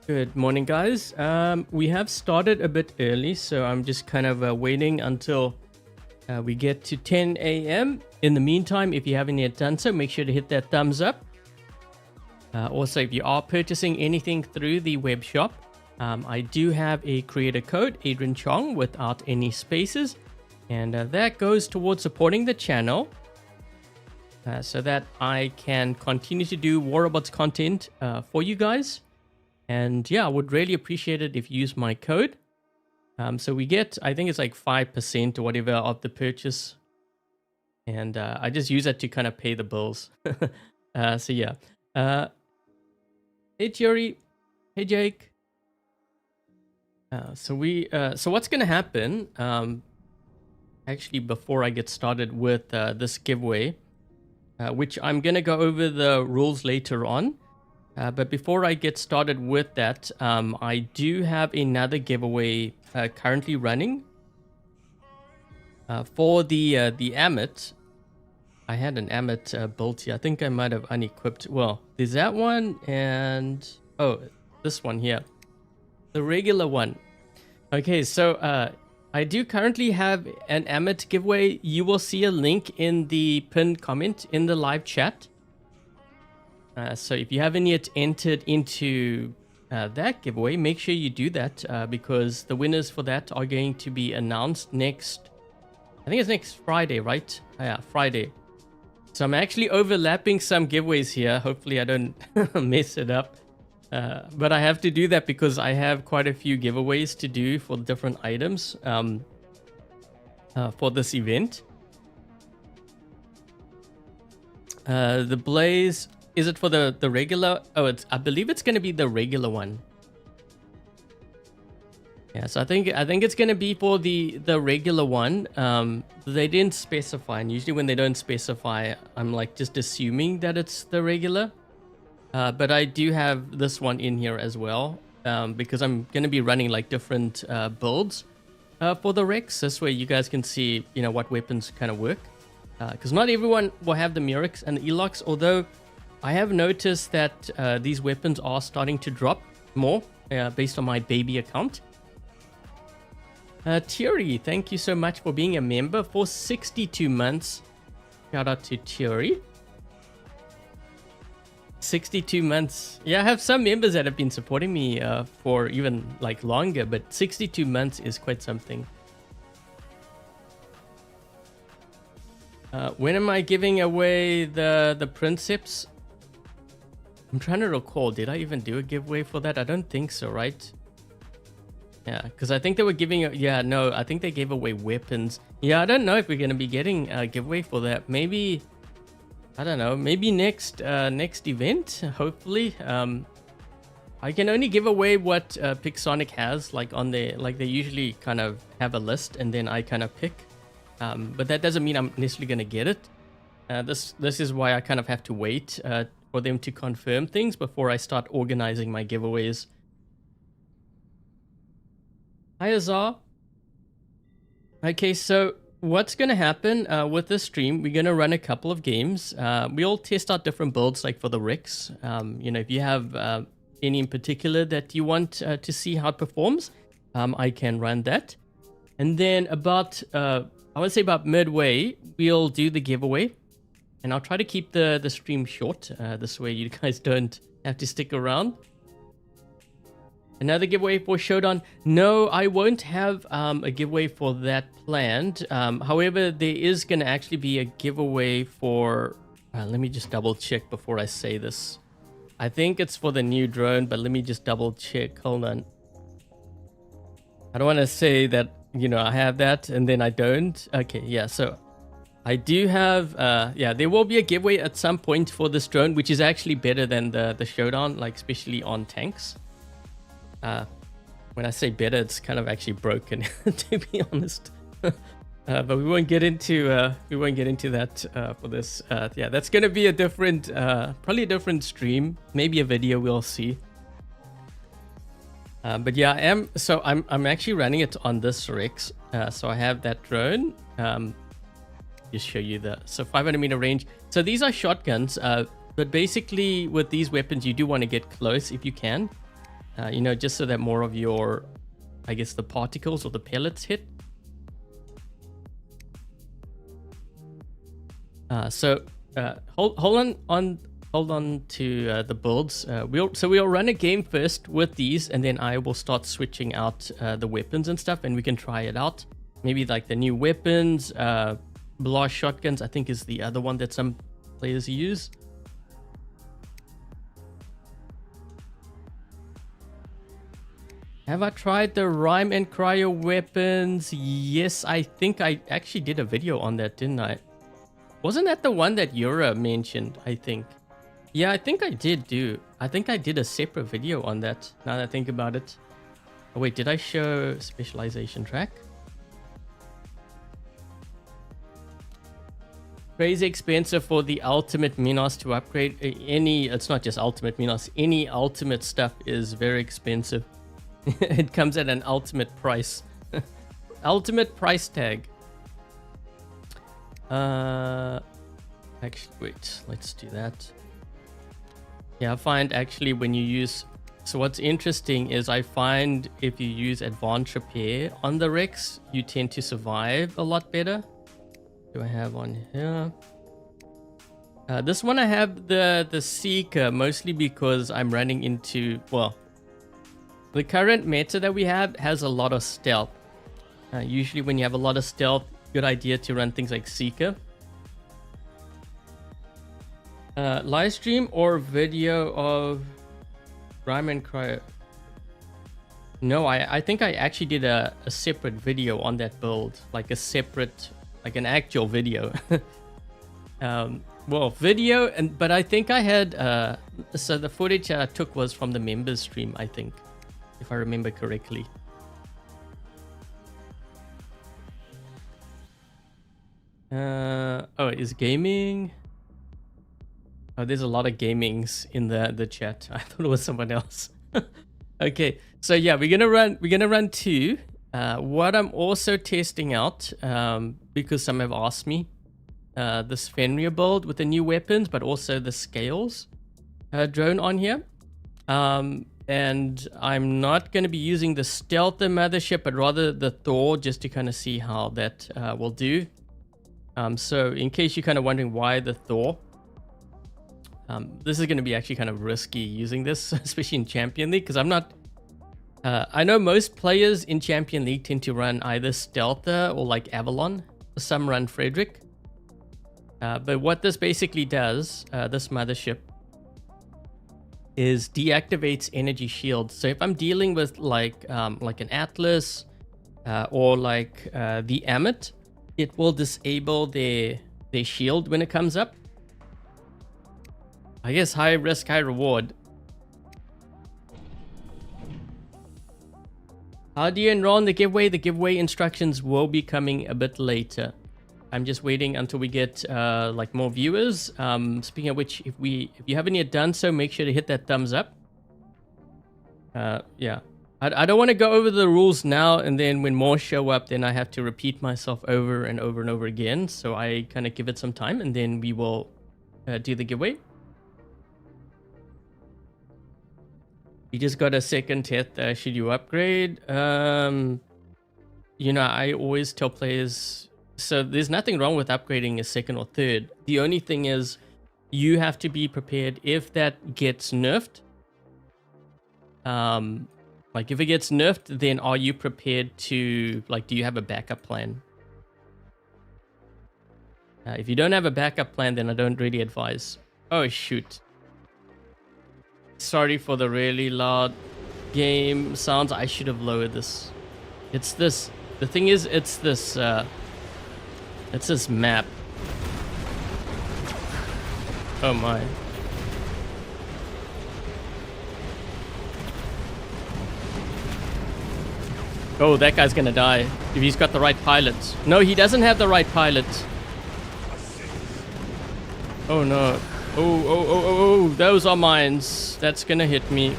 Good morning, guys. We have started a bit early, so I'm just kind of waiting until we get to 10 a.m. In the meantime, if you haven't yet done so, make sure to hit that thumbs up. Also, if you are purchasing anything through the web shop, I do have a creator code, Adrian Chong, without any spaces, and that goes towards supporting the channel so that I can continue to do War Robots content for you guys. And yeah, I would really appreciate it if you use my code. So we get, I think it's like 5% or whatever of the purchase. And I just use that to kind of pay the bills. So yeah. Hey, Thierry. Hey, Jake. So what's going to happen, actually, before I get started with this giveaway, which I'm going to go over the rules later on. But before I get started with that, I do have another giveaway currently running for the Amit. I had an Amit built here. I think I might have unequipped. Well, there's that one and this one here, the regular one. Okay, so I do currently have an Amit giveaway. You will see a link in the pinned comment in the live chat. So if you haven't yet entered into that giveaway, make sure you do that because the winners for that are going to be announced next, I think it's next Friday, right? Yeah, Friday. So I'm actually overlapping some giveaways here. Hopefully I don't mess it up. But I have to do that because I have quite a few giveaways to do for different items for this event. The Blaze... Is it for the regular? Oh, I believe it's going to be the regular one. Yeah, so I think it's going to be for the regular one. They didn't specify, and usually when they don't specify, I'm like just assuming that it's the regular. But I do have this one in here as well because I'm going to be running like different builds for the Rex. This way you guys can see, you know, what weapons kind of work. Because not everyone will have the Murex and the Elox, although I have noticed that these weapons are starting to drop more based on my baby account. Thierry, thank you so much for being a member for 62 months. Shout out to Thierry. 62 months. Yeah, I have some members that have been supporting me for even like longer, but 62 months is quite something. When am I giving away the Princeps? I'm trying to recall, did I even do a giveaway for that? I don't think so, right? Yeah, because I think they were giving... I think they gave away weapons. Yeah, I don't know if we're going to be getting a giveaway for that. Maybe, I don't know, maybe next event, hopefully. I can only give away what Pixonic has, like on their... Like they usually kind of have a list and then I kind of pick. But that doesn't mean I'm necessarily going to get it. This is why I kind of have to wait for them to confirm things before I start organizing my giveaways. Hi, Azar. Okay, so what's going to happen with this stream, we're going to run a couple of games. We all test out different builds, like for the Rex. You know, if you have any in particular that you want to see how it performs, I can run that. And then about, I would say about midway, we'll do the giveaway. And I'll try to keep the stream short. This way you guys don't have to stick around. Another giveaway for Showdown. No, I won't have a giveaway for that planned. However, there is going to actually be a giveaway for... let me just double check before I say this. I think it's for the new drone, but let me just double check. Hold on. I don't want to say that, you know, I have that and then I don't. Okay, yeah, so... I do have, there will be a giveaway at some point for this drone, which is actually better than the Showdown, like especially on tanks. When I say better, it's kind of actually broken, to be honest. But we won't get into that for this. Yeah, that's gonna be a different, probably a different stream, maybe a video. We'll see. But yeah, I'm actually running it on this Rex. So I have that drone. Just show you so 500 meter range. So these are shotguns, but basically with these weapons you do want to get close if you can. You know, just so that more of your, I guess, the particles or the pellets hit. Hold on to the builds. We'll run a game first with these, and then I will start switching out the weapons and stuff, and we can try it out. Maybe like the new weapons, blast shotguns, I think is the other one that some players use. Have I tried the rhyme and cryo weapons? Yes, I think I actually did a video on that, didn't I? Wasn't that the one that Yura mentioned, I think? Yeah, I think I did a separate video on that, now that I think about it. Oh wait, did I show specialization track? Crazy expensive for the ultimate Minos to upgrade. It's not just ultimate Minos, any ultimate stuff is very expensive. It comes at an ultimate price. Ultimate price tag. Actually, wait, let's do that. Yeah, I find actually when you use... So what's interesting is I find if you use advanced repair on the Rex, you tend to survive a lot better. Do I have on here? This one I have the Seeker, mostly because I'm running into... Well, the current meta that we have has a lot of stealth. Usually when you have a lot of stealth, good idea to run things like Seeker. Live stream or video of Rhyme and Cryo? No, I think I actually did a separate video on that build. Like a separate, like an actual video. Well, video, but I think I had... so the footage I took was from the members stream, I think. If I remember correctly. Oh, is gaming? Oh, there's a lot of gamings in the chat. I thought it was someone else. Okay, so yeah, we're gonna run two. What I'm also testing out, because some have asked me, this Fenrir build with the new weapons, but also the scales drone on here. And I'm not going to be using the Stealther mothership, but rather the Thor, just to kind of see how that will do. So in case you're kind of wondering why the Thor, this is going to be actually kind of risky using this, especially in Champion League, because I'm not... I know most players in Champion League tend to run either Stealther or like Avalon. Some run Frederick. But what this basically does, this mothership, is deactivates energy shields. So if I'm dealing with like an Atlas or like the Amit, it will disable their shield when it comes up. I guess high risk, high reward. How do you enroll in the giveaway? The giveaway instructions will be coming a bit later. I'm just waiting until we get like more viewers. Speaking of which, if you haven't yet done so, make sure to hit that thumbs up. Yeah, I don't want to go over the rules now, and then when more show up, then I have to repeat myself over and over and over again. So I kind of give it some time, and then we will do the giveaway. You just got a second hit. Should you upgrade? You know, I always tell players. So there's nothing wrong with upgrading a second or third. The only thing is you have to be prepared if that gets nerfed. Like if it gets nerfed, then are you prepared to, like, do you have a backup plan? If you don't have a backup plan, then I don't really advise. Oh, shoot. Sorry for the really loud game sounds. I should have lowered this. It's this. The thing is, it's this map. Oh my. Oh, that guy's gonna die if he's got the right pilot. No, he doesn't have the right pilot. Oh no. Oh, those are mines. That's gonna hit me.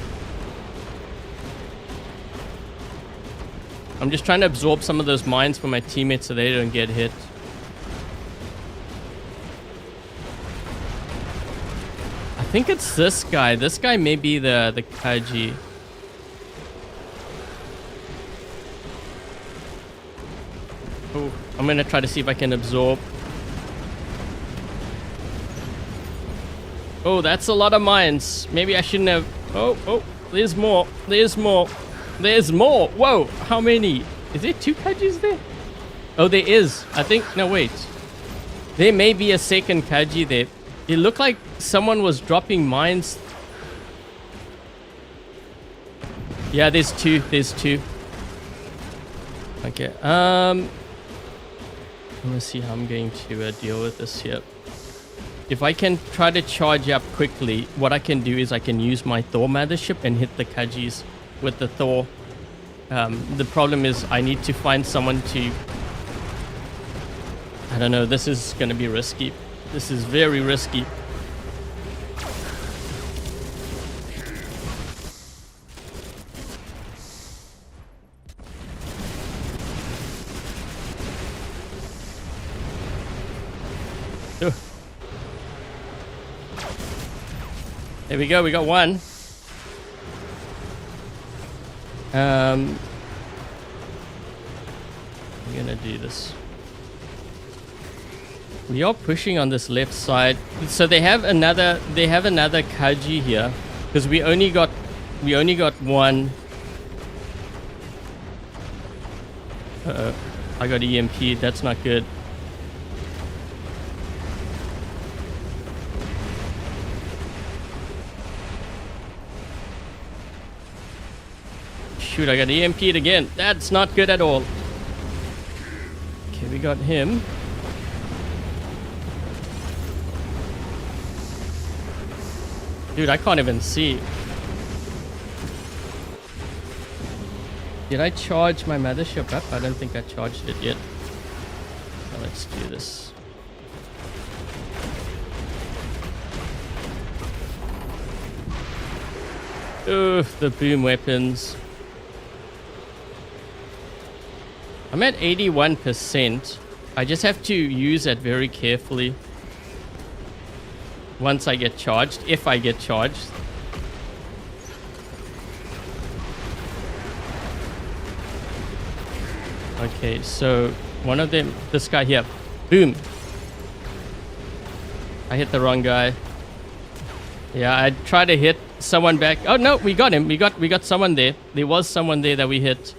I'm just trying to absorb some of those mines for my teammates so they don't get hit. I think it's this guy. This guy may be the Kaiji. Oh, I'm gonna try to see if I can absorb. Oh, that's a lot of mines. Maybe I shouldn't have. Oh, there's more. There's more. There's more. Whoa, how many? Is there 2 Kajis there? Oh, there is. I think. No, wait. There may be a second Kaji there. It looked like someone was dropping mines. Yeah, there's 2. There's 2. Okay. I'm gonna see how I'm going to deal with this here. If I can try to charge up quickly, what I can do is I can use my Thor mothership and hit the Kajis with the Thor. The problem is I need to find someone to... I don't know, this is gonna be risky. This is very risky. Ugh. There we go, we got one. I'm gonna do this. We are pushing on this left side. So they have another Kaji here. Because we only got one. Uh-oh. I got EMP, that's not good. Shoot, I got EMP'd again. That's not good at all. Okay, we got him. Dude, I can't even see. Did I charge my mothership up? I don't think I charged it yet. So let's do this. Oof, the boom weapons. I'm at 81%. I just have to use that very carefully. Once I get charged, if I get charged. Okay, so one of them, this guy here, boom. I hit the wrong guy. Yeah, I tried to hit someone back. Oh no, we got him. We got someone there. There was someone there that we hit.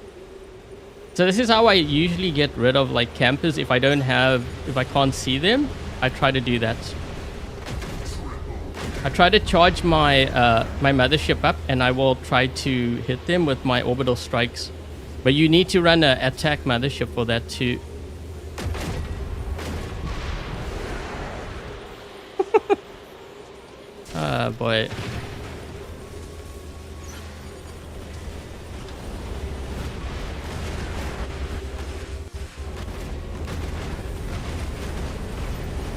So this is how I usually get rid of like campers. If I can't see them, I try to do that. I try to charge my my mothership up, and I will try to hit them with my orbital strikes. But you need to run an attack mothership for that too. Ah, boy.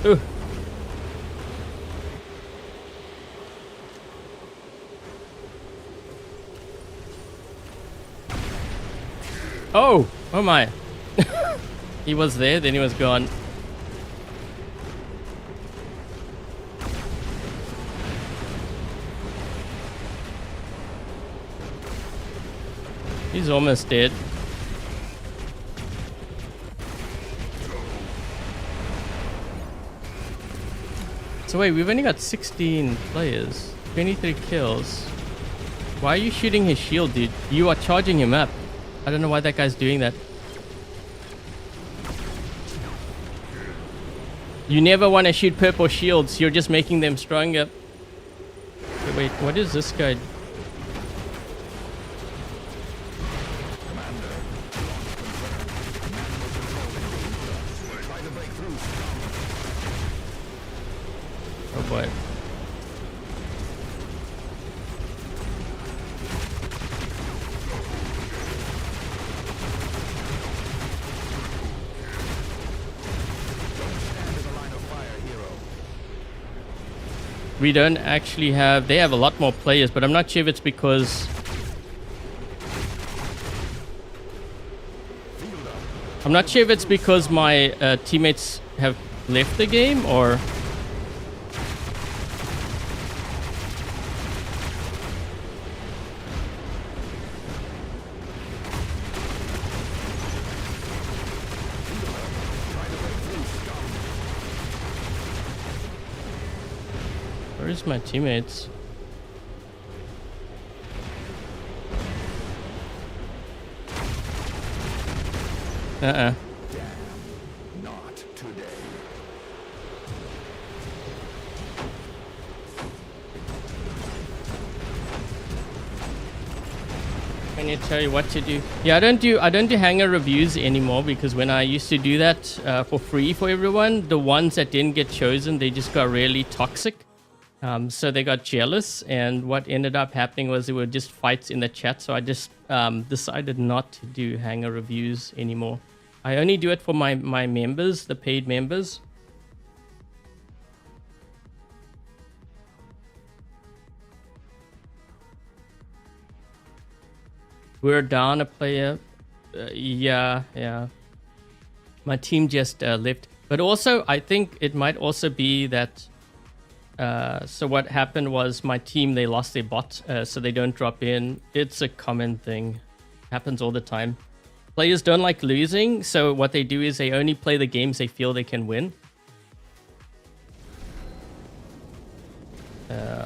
Ooh. Oh my. He was there, then he was gone. He's almost dead. So wait, we've only got 16 players, 23 kills. Why are you shooting his shield, dude? You are charging him up. I don't know why that guy's doing that. You never want to shoot purple shields. You're just making them stronger. Wait, what is this guy? Oh boy. We don't actually have... They have a lot more players, but I'm not sure if it's because... I'm not sure if it's because my teammates have left the game, or... Where's my teammates? Uh-uh. Not today. Can you tell you what to do? Yeah, I don't do hanger reviews anymore, because when I used to do that for free for everyone, the ones that didn't get chosen, they just got really toxic. So they got jealous, and what ended up happening was there were just fights in the chat. So I just decided not to do hanger reviews anymore. I only do it for my members, the paid members. We're down a player. Yeah. My team just left. But also, I think it might also be that... so what happened was my team, they lost their bot, so they don't drop in. It's a common thing. Happens all the time. Players don't like losing, so what they do is they only play the games they feel they can win.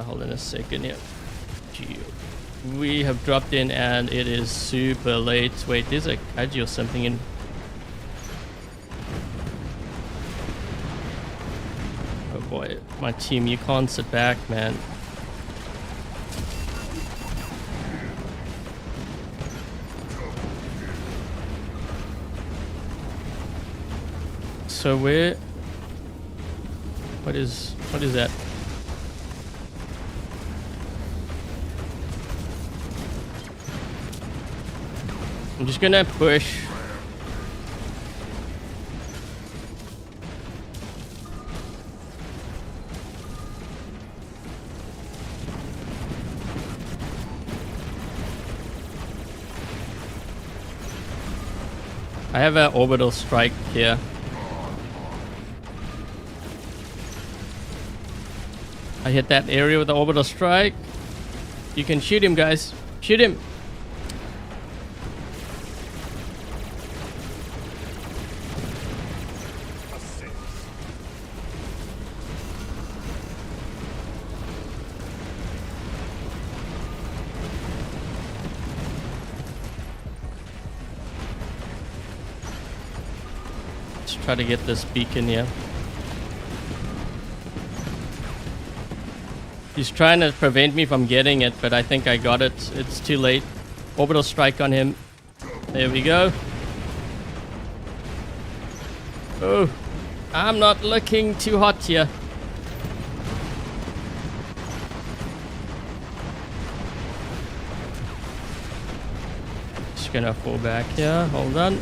Hold on a second here. Gee. We have dropped in and it is super late. Wait, there's a kaiji or something in. Oh boy, my team, you can't sit back, man. So where? What is that? I'm just gonna push. I have an orbital strike here. I hit that area with the orbital strike. You can shoot him, guys. Shoot him. Try to get this beacon here. He's trying to prevent me from getting it, but I think I got it. It's too late. Orbital strike on him. There we go. Oh, I'm not looking too hot here. Just gonna fall back here. Hold on.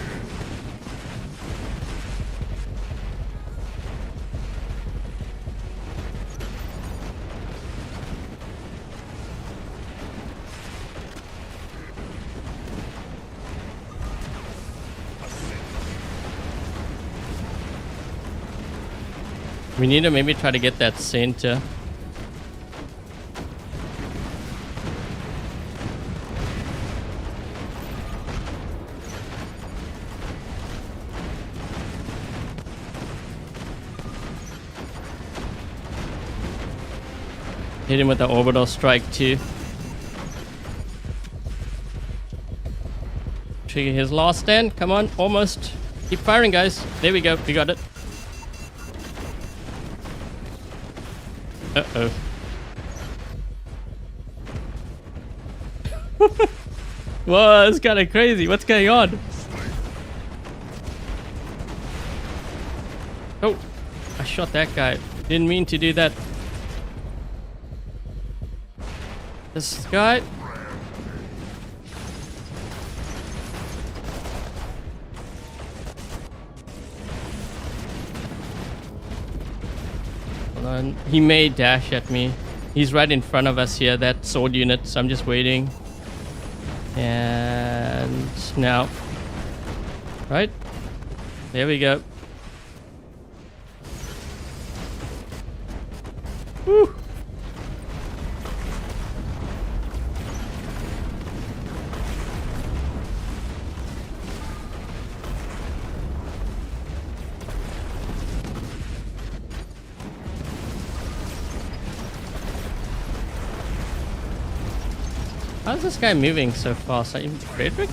We need to maybe try to get that center. Hit him with the orbital strike too. Trigger his last stand. Come on, almost. Keep firing, guys. There we go. We got it. Uh-oh. Whoa, it's kind of crazy. What's going on? Oh, I shot that guy. Didn't mean to do that. This guy. He may dash at me. He's right in front of us here, that sword unit, so I'm just waiting. And now. Right? There we go. Woo! How's this guy moving so fast? Are you Frederick?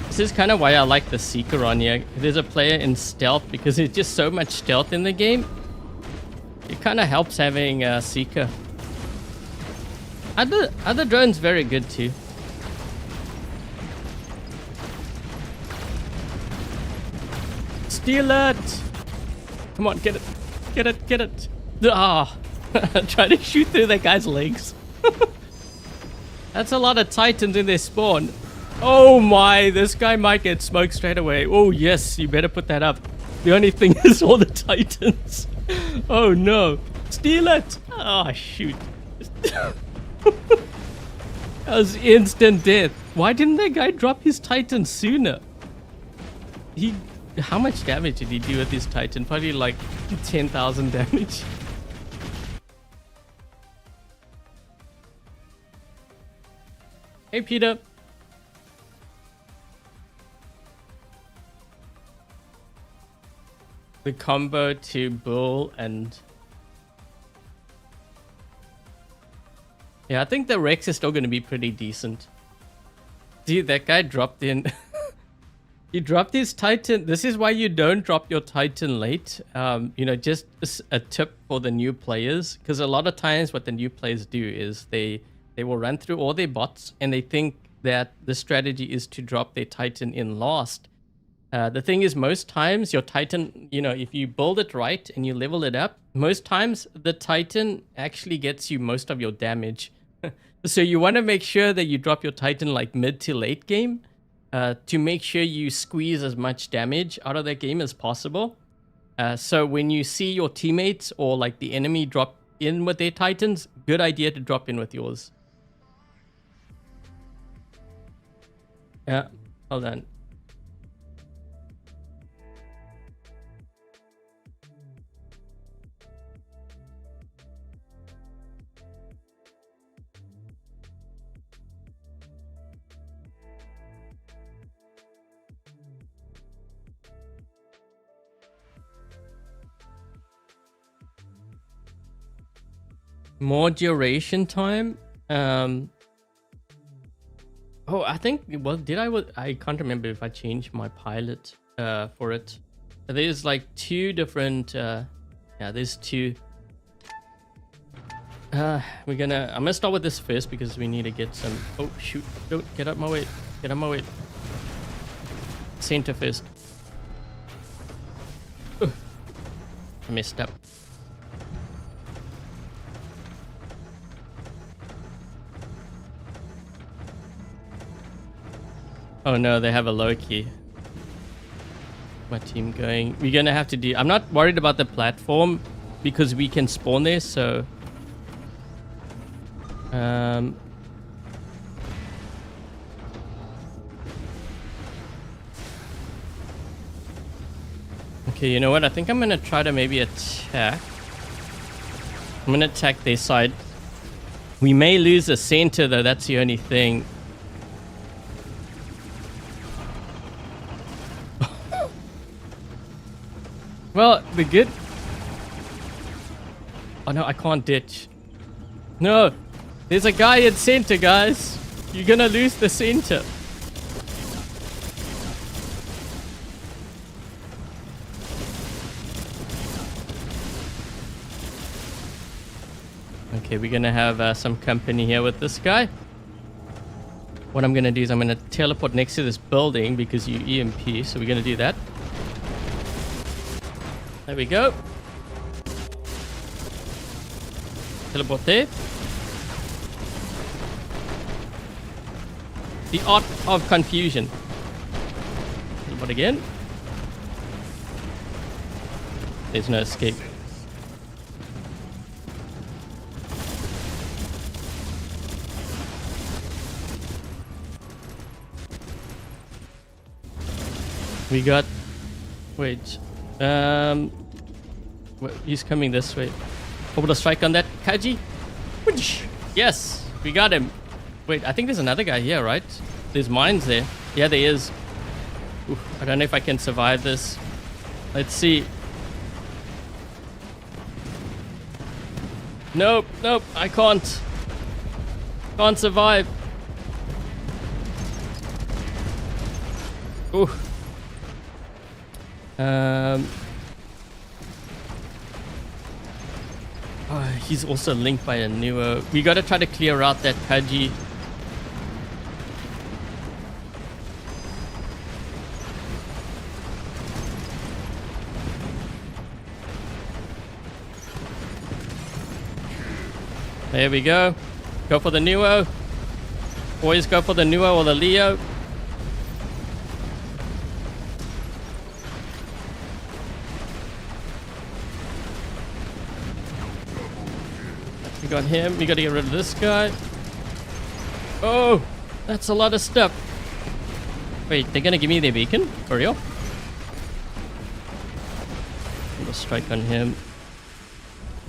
This is kind of why I like the Seeker on here. There's a player in stealth because there's just so much stealth in the game. It kind of helps having a Seeker. Other drones very good too. Steal it! Come on, get it. Get it, get it. Ah! Try to shoot through that guy's legs. That's a lot of Titans in their spawn. Oh my, this guy might get smoked straight away. Oh yes, you better put that up. The only thing is all the Titans. Oh no. Steal it! Oh shoot. That was instant death. Why didn't that guy drop his Titan sooner? How much damage did he do with his Titan? Probably like 10,000 damage. Hey Peter. The combo to Bull and... Yeah, I think the Rex is still going to be pretty decent. Dude, that guy dropped in... He dropped his Titan. This is why you don't drop your Titan late. You know, just a tip for the new players. Because a lot of times what the new players do is they will run through all their bots and they think that the strategy is to drop their Titan in last. The thing is, most times your Titan, you know, if you build it right and you level it up, most times the Titan actually gets you most of your damage. So you want to make sure that you drop your Titan like mid to late game. To make sure you squeeze as much damage out of that game as possible. So when you see your teammates or like the enemy drop in with their Titans, good idea to drop in with yours. Yeah, hold on. More duration time. Oh, I think, well, I can't remember if I changed my pilot for it. There's like two different yeah, there's two. I'm gonna start with this first because we need to get some. Oh shoot, don't get up my way. Get out my way. Center first. I messed up. Oh no, they have a Loki. My team going. We're gonna have to do... I'm not worried about the platform because we can spawn there, so... Okay, you know what? I think I'm gonna try to maybe attack. I'm gonna attack their side. We may lose the center though, that's the only thing. Well, the good... Oh no, I can't ditch. No! There's a guy in center, guys! You're gonna lose the center. Okay, we're gonna have some company here with this guy. What I'm gonna do is I'm gonna teleport next to this building because you EMP, so we're gonna do that. There we go. Teleport there. The art of confusion. Teleport again. There's no escape. We got... Wait. He's coming this way. Orbital strike on that Kaji. Yes, we got him. Wait, I think there's another guy here, right? there's mines there. Yeah, there is. Oof, I don't know if I can survive this. Let's see. Nope, nope, I can't. Can't survive. Ooh. Oh, he's also linked by a newer. We gotta try to clear out that Kaji. There we go. Go for the Nuo. Boys, go for the Nuo or the Leo. We got him. We gotta get rid of this guy. Oh, that's a lot of stuff. Wait, they're gonna give me their beacon? For real? I'm gonna strike on him.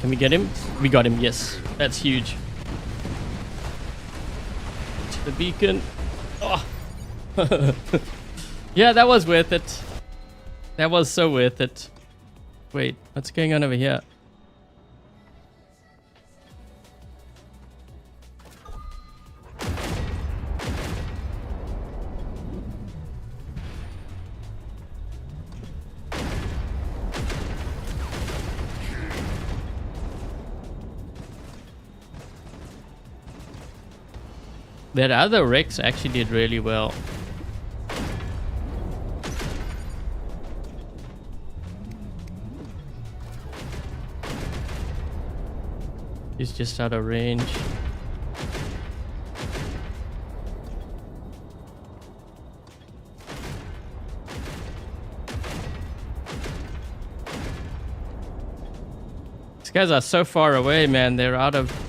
Can we get him? We got him, yes. That's huge. To the beacon. Oh. Yeah, that was worth it. That was so worth it. Wait, what's going on over here? That other Rex actually did really well. He's just out of range. These guys are so far away, man. They're out of...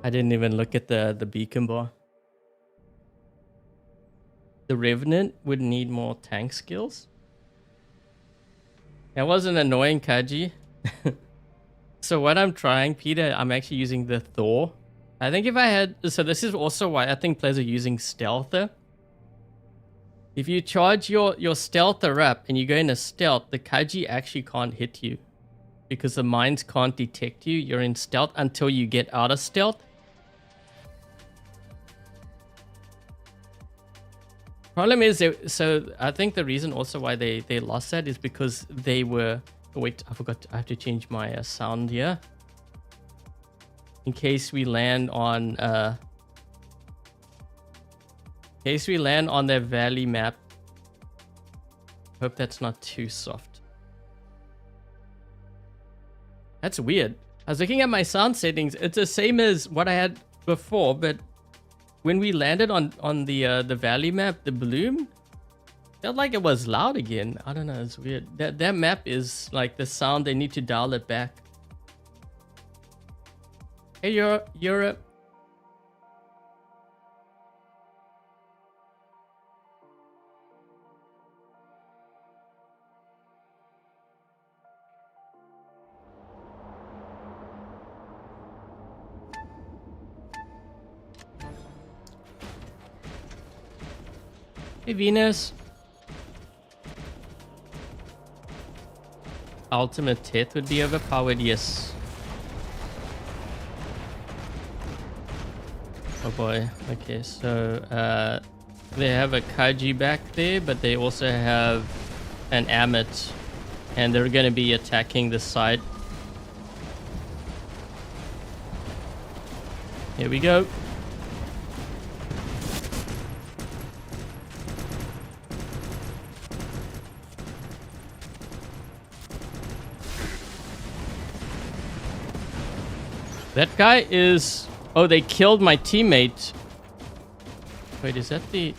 I didn't even look at the beacon bar. The Revenant would need more tank skills. That was an annoying Kaji. So what I'm trying, Peter, I'm actually using the Thor. I think if I had... So this is also why I think players are using Stealther. If you charge your Stealther up and you go in a stealth, the Kaji actually can't hit you. Because the mines can't detect you. You're in stealth until you get out of stealth. Problem is, so I think the reason also why they lost that is because they were... Oh wait, I forgot. I have to change my sound here. In case we land on... in case we land on their valley map. Hope that's not too soft. That's weird. I was looking at my sound settings. It's the same as what I had before, but... When we landed on the valley map, the bloom felt like it was loud again. I don't know, it's weird. That map is like the sound, they need to dial it back. Hey, Europe. Hey, Venus. Ultimate Teth would be overpowered, yes. Oh boy. Okay, so they have a Kaiji back there, but they also have an Amit. And they're going to be attacking the side. Here we go. That guy is... Oh, they killed my teammate. Wait, is that the...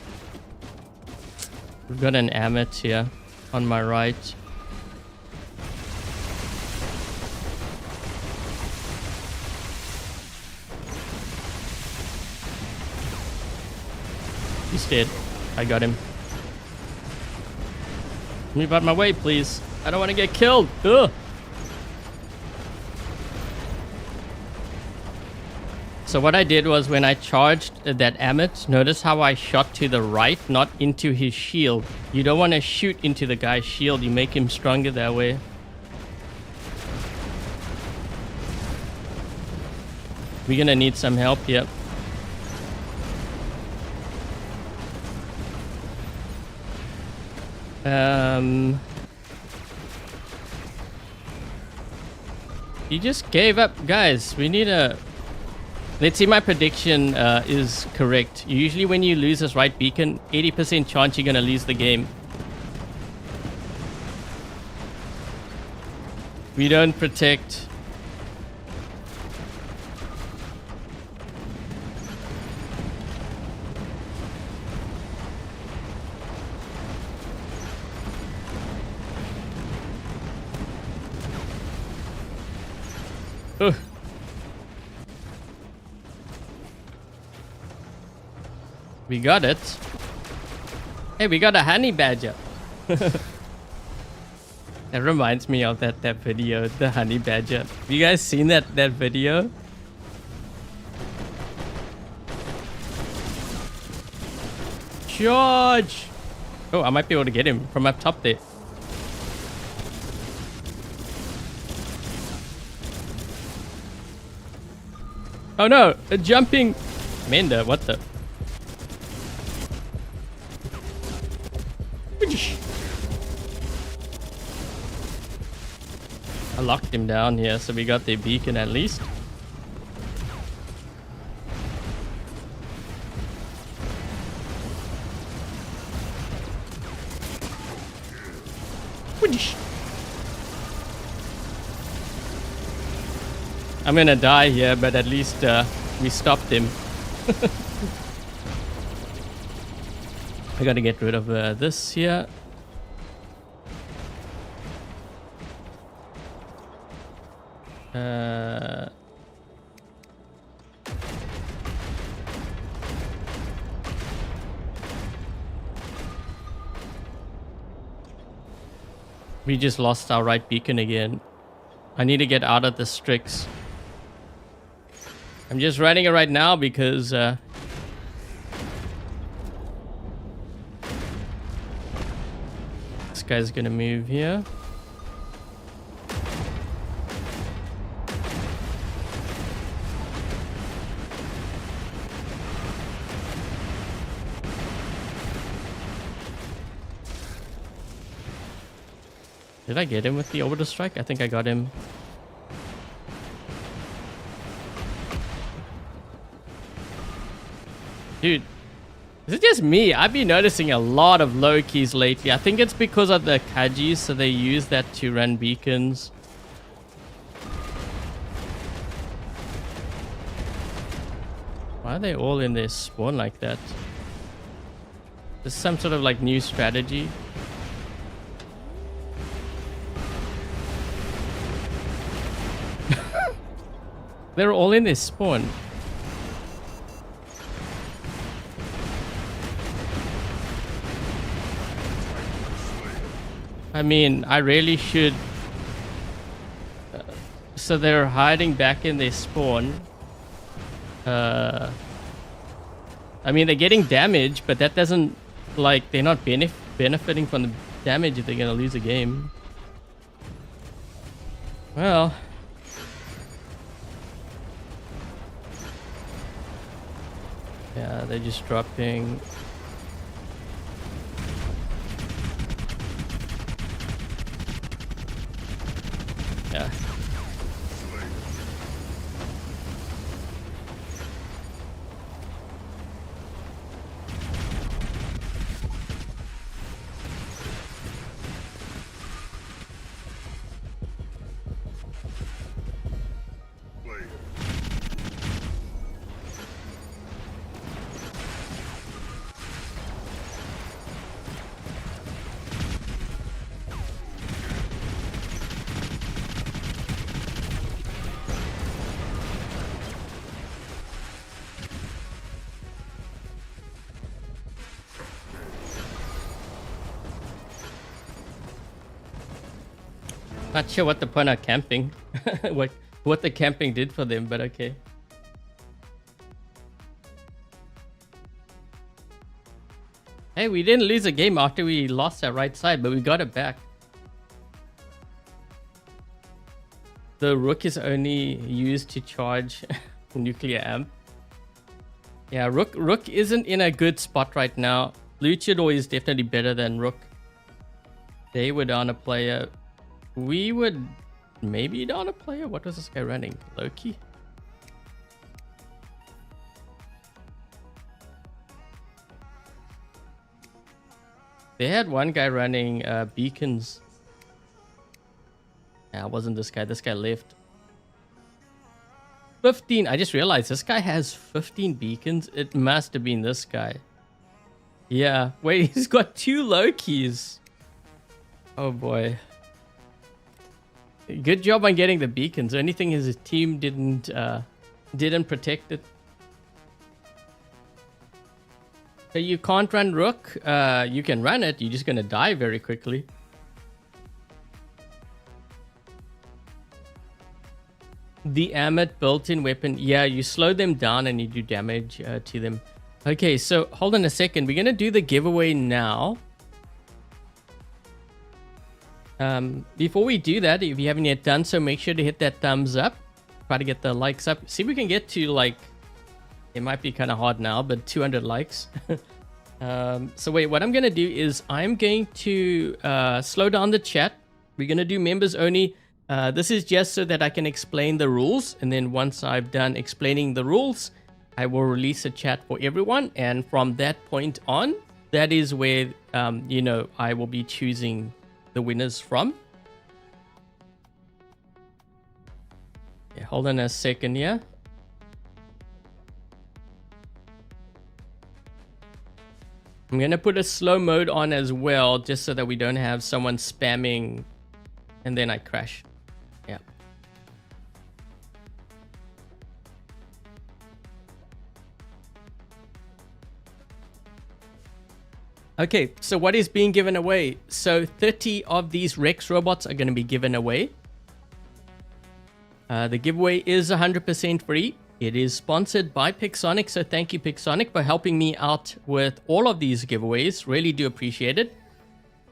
We've got an Amit here on my right. He's dead. I got him. Move out my way, please. I don't want to get killed. Ugh. So what I did was when I charged that Amit, notice how I shot to the right, not into his shield. You don't want to shoot into the guy's shield. You make him stronger that way. We're gonna need some help here. He just gave up. Guys, we need a... Let's see my prediction is correct. Usually when you lose this right beacon, 80% chance you're gonna lose the game. We don't protect. Ugh. We got it. Hey, we got a honey badger. That reminds me of that video, the honey badger. Have you guys seen that video? Charge! Oh, I might be able to get him from up top there. Oh no, a jumping Mender, what the? I locked him down here, so we got the beacon at least. I'm gonna die here, but at least we stopped him. I gotta get rid of this here. We just lost our right beacon again. I need to get out of the Strix. I'm just running it right now because this guy's gonna move here. Did I get him with the orbital strike? I think I got him. Dude, is it just me? I've been noticing a lot of low keys lately. I think it's because of the Kajis, so they use that to run beacons. Why are they all in their spawn like that? Is some sort of like new strategy? They're all in their spawn. I mean, I really should... so they're hiding back in their spawn. I mean, they're getting damage, but that doesn't... like, they're not benefiting from the damage if they're gonna lose a game. Well... yeah, they're just dropping... yeah. Not sure what the point of camping, what the camping did for them, but okay. Hey, we didn't lose a game after we lost our right side, but we got it back. The rook is only used to charge nuclear amp. Yeah, rook isn't in a good spot right now. Luchador is definitely better than rook. They were down a player. We would maybe down a player. What was this guy running? Loki? They had one guy running beacons. Yeah, it wasn't this guy. This guy left. 15. I just realized this guy has 15 beacons. It must have been this guy. Yeah. Wait, he's got 2 Lokis. Oh boy. Good job on getting the beacons. The only thing is his team didn't protect it. So you can't run rook. You can run it. You're just gonna die very quickly. The Amet built-in weapon. Yeah, you slow them down and you do damage to them. Okay, so hold on a second. We're gonna do the giveaway now. Before we do that, if you haven't yet done so, make sure to hit that thumbs up. Try to get the likes up. See if we can get to, like, it might be kind of hard now, but 200 likes. So wait, what I'm going to do is I'm going to slow down the chat. We're going to do members only. This is just so that I can explain the rules. And then once I've done explaining the rules, I will release a chat for everyone. And from that point on, that is where, you know, I will be choosing the winners from. Yeah, hold on a second here. I'm going to put a slow mode on as well, just so that we don't have someone spamming and then I crash. Yeah. Okay, so what is being given away? So 30 of these Rex robots are going to be given away. The giveaway is 100% free. It is sponsored by Pixonic, so thank you, Pixonic, for helping me out with all of these giveaways. Really do appreciate it.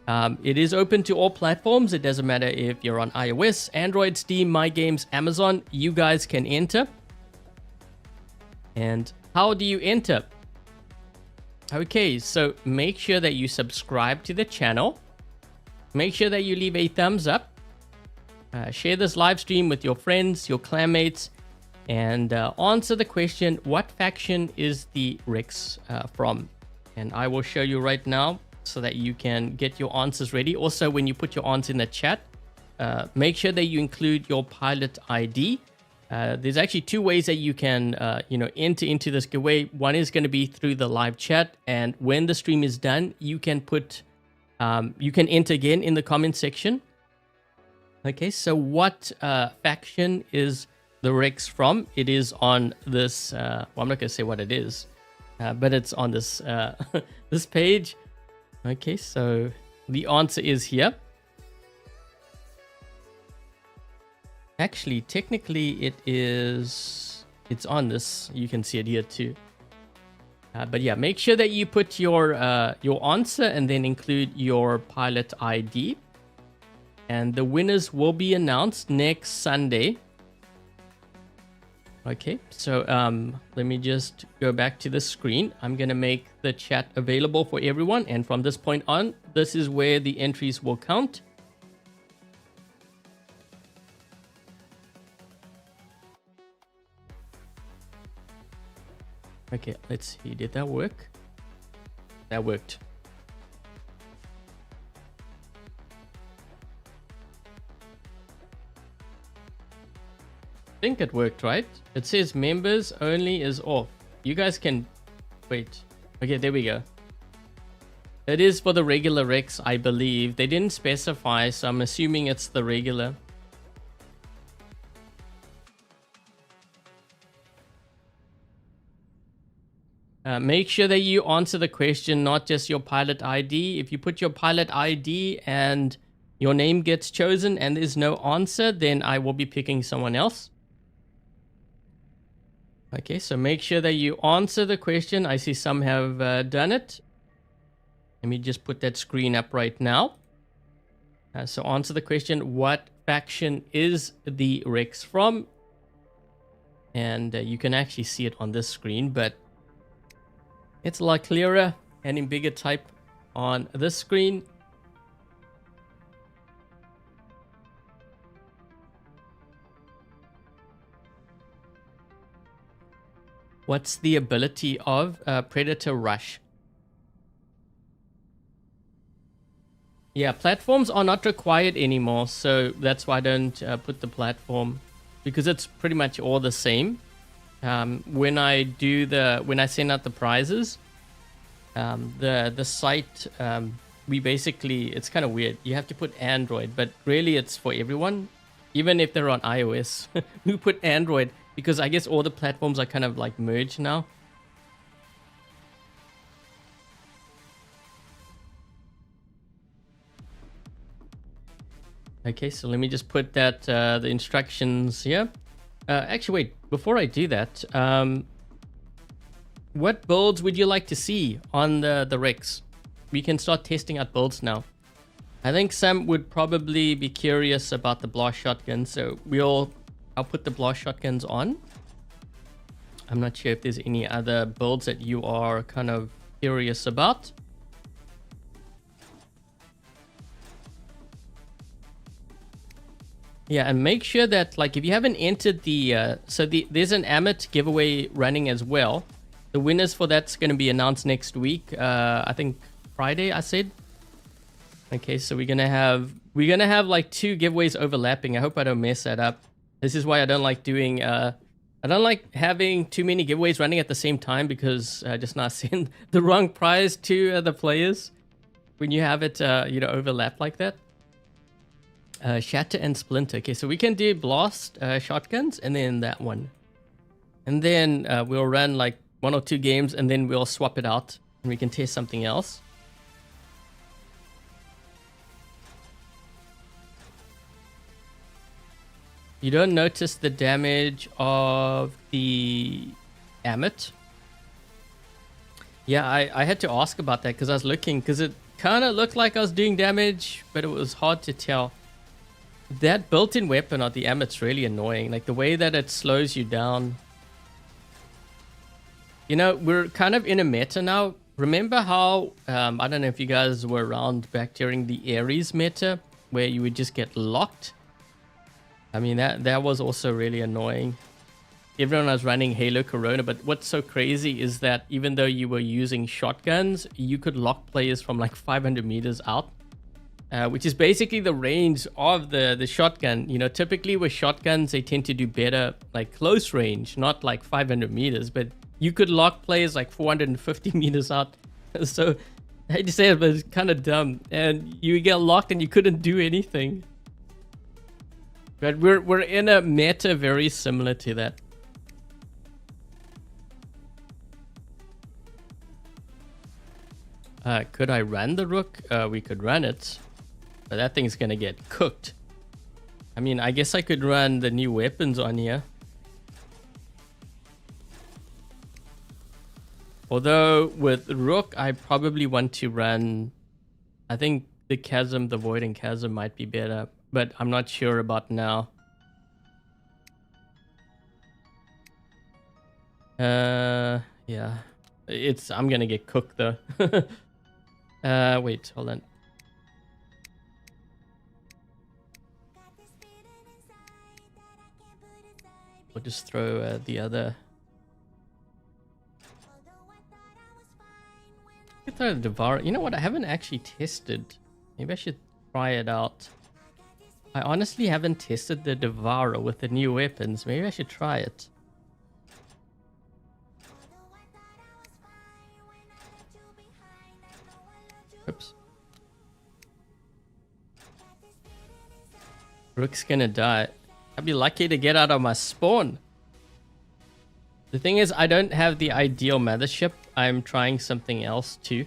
It is open to all platforms. It doesn't matter if you're on iOS, Android, Steam, My Games, Amazon. You guys can enter. And how do you enter? Okay, so make sure that you subscribe to the channel. Make sure that you leave a thumbs up. Share this live stream with your friends, your clanmates, and answer the question, what faction is the Rex from? And I will show you right now so that you can get your answers ready. Also, when you put your answer in the chat, make sure that you include your pilot ID. There's actually 2 ways that you can enter into this giveaway. One is going to be through the live chat, and when the stream is done, you can put you can enter again in the comment section. Okay, so what faction is the Rex from? It is on this, well, I'm not going to say what it is, but it's on this this page. Okay, so the answer is here. Actually, technically it's on this. You can see it here too. But yeah, make sure that you put your answer and then include your pilot ID. And the winners will be announced next Sunday. Okay, so let me just go back to the screen. I'm going to make the chat available for everyone. And from this point on, this is where the entries will count. Okay, let's see. Did that work? That worked. I think it worked, right? It says members only is off. You guys can wait. Okay, there we go. It is for the regular Rex, I believe. They didn't specify, so I'm assuming it's the regular. Make sure that you answer the question, not just your pilot ID. If you put your pilot ID and your name gets chosen and there's no answer, then I will be picking someone else. Okay, so make sure that you answer the question. I see some have done it. Let me just put that screen up right now. So answer the question, what faction is the Rex from? And you can actually see it on this screen, but it's a lot clearer and in bigger type on this screen. What's the ability of Predator Rush? Yeah, platforms are not required anymore, so that's why I don't put the platform, because it's pretty much all the same. When I send out the prizes, the site, we basically, it's kind of weird. You have to put Android, but really it's for everyone, even if they're on iOS. We put Android because I guess all the platforms are kind of like merged now. Okay, so let me just put that the instructions here. Actually, wait, before I do that, what builds would you like to see on the Rex? We can start testing out builds now. I think some would probably be curious about the blast shotgun, so I'll put the blast shotguns on. I'm not sure if there's any other builds that you are kind of curious about. Yeah, and make sure that, like, if you haven't entered there's an Amit giveaway running as well. The winners for that's going to be announced next week. I think Friday, I said. Okay, so we're gonna have like 2 giveaways overlapping. I hope I don't mess that up. This is why I don't like doing I don't like having too many giveaways running at the same time, because I just not send the wrong prize to the players when you have it overlap like that. Shatter and Splinter. Okay, so we can do blast shotguns and then that one, and then we'll run like 1 or 2 games and then we'll swap it out and we can test something else. You don't notice the damage of the Amit? Yeah, I had to ask about that because I was looking, because it kind of looked like I was doing damage, but it was hard to tell. That built-in weapon of the Amit's really annoying. Like the way that it slows you down. You know, we're kind of in a meta now. Remember how, I don't know if you guys were around back during the Ares meta, where you would just get locked? I mean, that was also really annoying. Everyone was running Halo Corona, but what's so crazy is that even though you were using shotguns, you could lock players from like 500 meters out, which is basically the range of the shotgun. You know, typically with shotguns, they tend to do better like close range, not like 500 meters, but you could lock players like 450 meters out. So I hate to say it, but it's kind of dumb. And you get locked and you couldn't do anything. But we're in a meta very similar to that. Could I run the Rook? We could run it, but that thing's gonna get cooked. I mean, I guess I could run the new weapons on here. Although with Rook, I probably want to run, I think the Chasm, the Void and Chasm might be better, but I'm not sure about now. Yeah, I'm gonna get cooked though. Wait, hold on. We'll just throw the other. I could throw the Devourer. You know what? I haven't actually tested. Maybe I should try it out. I honestly haven't tested the Devourer with the new weapons. Maybe I should try it. Oops. Rook's gonna die. I'd be lucky to get out of my spawn. The thing is, I don't have the ideal mothership. I'm trying something else too.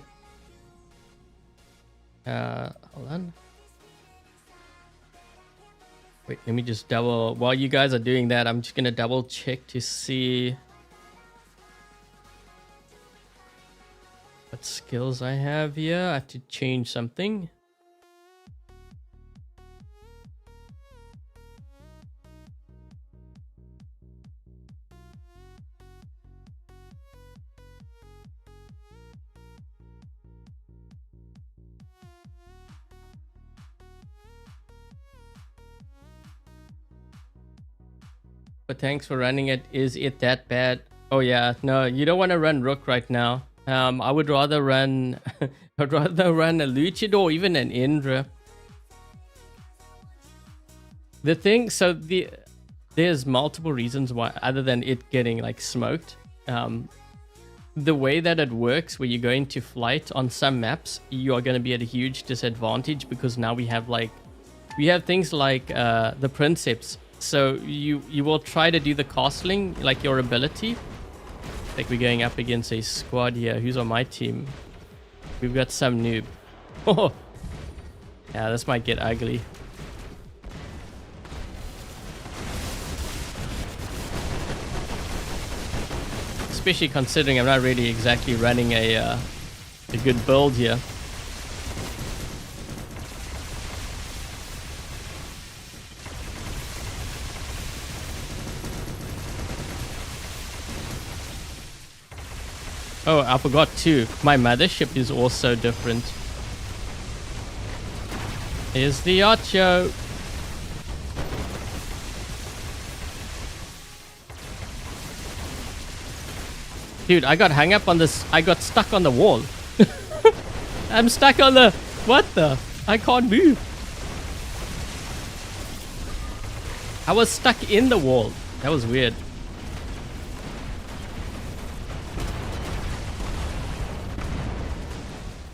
Hold on. Wait, let me just double... While you guys are doing that, I'm just gonna double check to see... What skills I have here? I have to change something. But thanks for running it. Is it that bad? Oh yeah, no, you don't want to run Rook right now. I would rather run I'd rather run a Luchador or even an Indra. The thing, so there's multiple reasons why, other than it getting like smoked. The way that it works, where you go into flight on some maps, you are going to be at a huge disadvantage because now we have things like the Princeps. So you will try to do the castling, like your ability. Like we're going up against a squad here. Who's on my team? We've got some noob. Oh, yeah, this might get ugly. Especially considering I'm not really exactly running a good build here. Oh, I forgot too. My mothership is also different. Here's the Archo. Dude, I got hung up on this. I got stuck on the wall. I'm stuck on the... What the? I can't move. I was stuck in the wall. That was weird.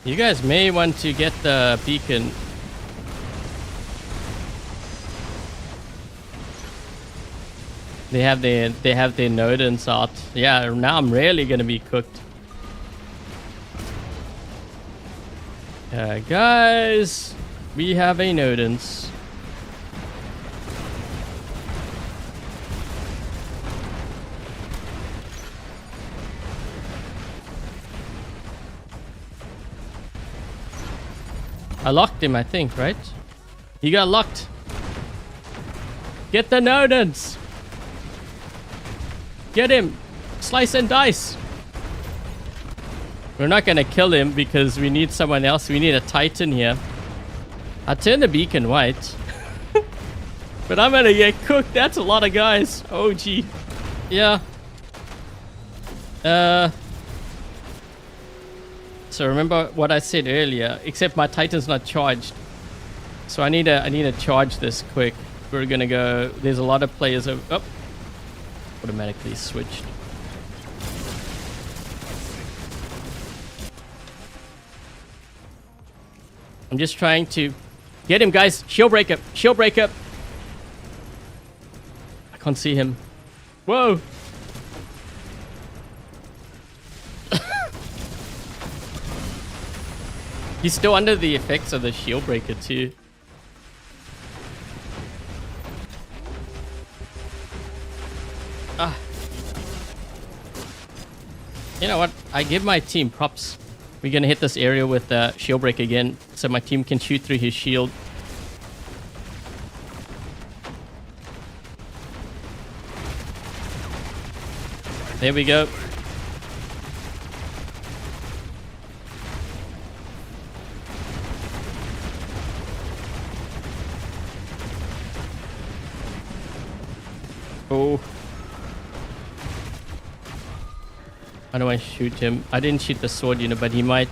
You guys may want to get the beacon. They have their Nodens out. Yeah, now I'm really gonna be cooked. Guys, we have a Nodens. I locked him, I think, right? He got locked. Get the Nodens. Get him. Slice and dice. We're not going to kill him because we need someone else. We need a Titan here. I turned the beacon white. But I'm going to get cooked. That's a lot of guys. Oh, gee. Yeah. So remember what I said earlier, except my Titan's not charged. So I need to charge this quick. We're gonna go. There's a lot of players. Oh, automatically switched. I'm just trying to get him, guys. Shield breaker. Shield breaker. I can't see him. Whoa. He's still under the effects of the shield breaker too. Ah. You know what? I give my team props. We're gonna hit this area with shield break again, so my team can shoot through his shield. There we go. Oh. How do I shoot him? I didn't shoot the sword unit, but he might.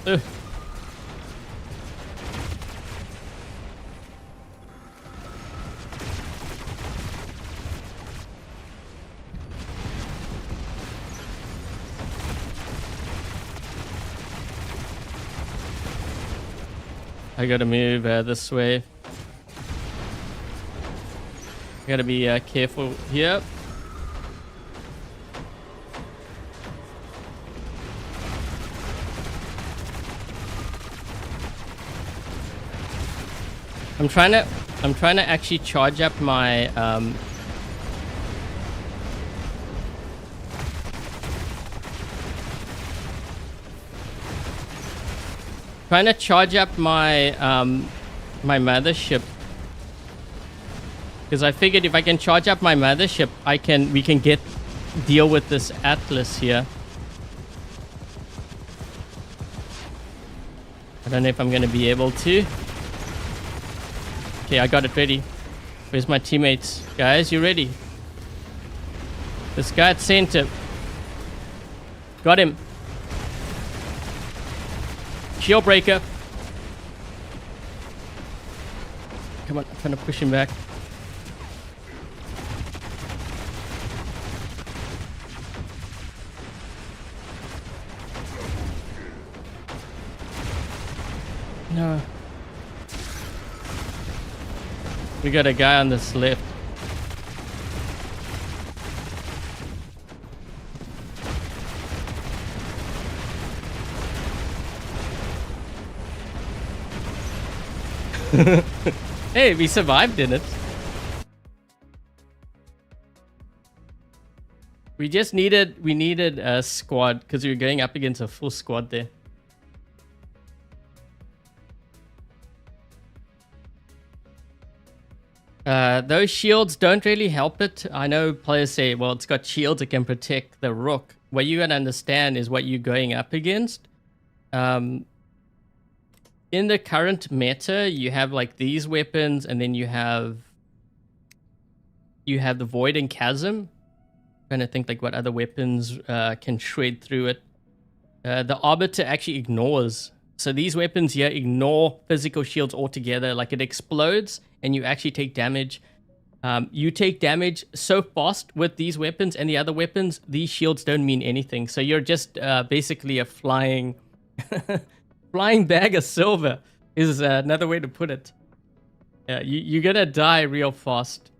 Ugh. I gotta move this way. Gotta be careful here. I'm trying to actually charge up my trying to charge up my my mothership, because I figured if I can charge up my mothership, we can deal with this Atlas here. I don't know if I'm gonna be able to. Okay, I got it ready. Where's my teammates? Guys, you ready? This guy at center. Got him. Shield breaker. Come on, I'm trying to push him back. No. We got a guy on this left. Hey, we survived in it. We needed a squad because we were going up against a full squad there. Those shields don't really help it. I know players say, well, it's got shields, it can protect the rook. What you gotta understand is what you're going up against. In the current meta, you have like these weapons, and then you have the Void and Chasm. I'm trying to think like what other weapons can shred through it. The Arbiter actually ignores. So these weapons here ignore physical shields altogether. Like it explodes and you actually take damage. You take damage so fast with these weapons and the other weapons, these shields don't mean anything. So you're just basically a flying flying bag of silver is another way to put it. You're gonna die real fast.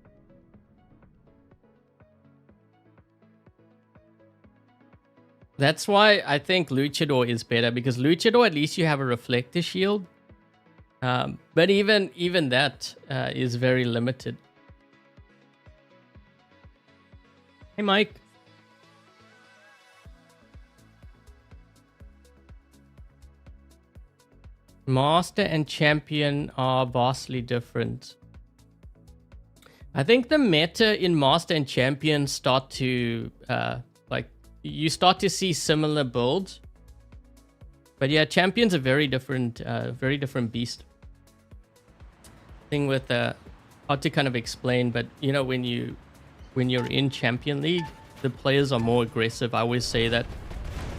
That's why I think Luchador is better, because Luchador at least you have a reflector shield. But even that is very limited. Hey, Mike. Master and Champion are vastly different. I think the meta in Master and Champion start to you start to see similar builds. But yeah, Champion's a very different beast. Thing with hard to kind of explain, but you know, when you're in Champion League, the players are more aggressive. I always say that.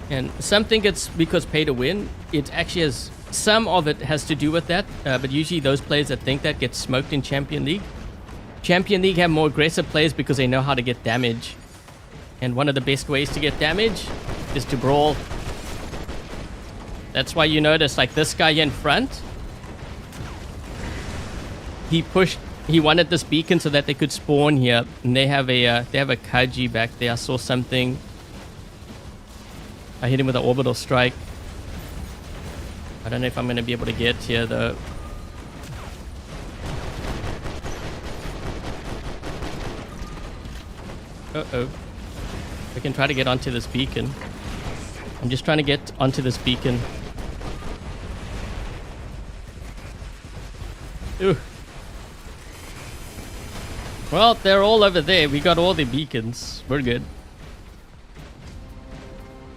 And some think it's because pay to win. It actually has, some of it has to do with that, but usually those players that think that get smoked in Champion League. Champion League have more aggressive players because they know how to get damage. And one of the best ways to get damage is to brawl. That's why you notice like this guy here in front. He wanted this beacon so that they could spawn here. And they have a Kaji back there. I saw something. I hit him with an orbital strike. I don't know if I'm going to be able to get here though. Uh-oh. We can try to get onto this beacon. I'm just trying to get onto this beacon. Ooh. Well, they're all over there. We got all the beacons. We're good.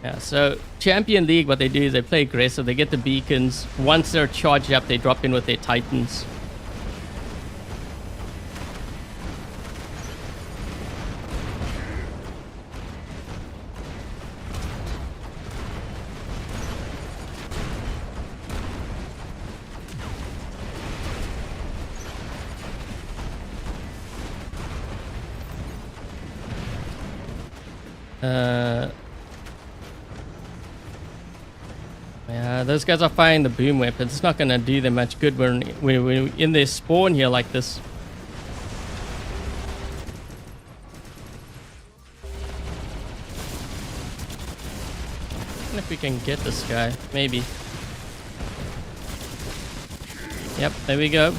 Yeah, so Champion League, what they do is they play aggressive. They get the beacons. Once they're charged up, they drop in with their Titans. Yeah, those guys are firing the boom weapons. It's not gonna do them much good when we're in their spawn here like this. I don't know if we can get this guy. Maybe. Yep, there we go.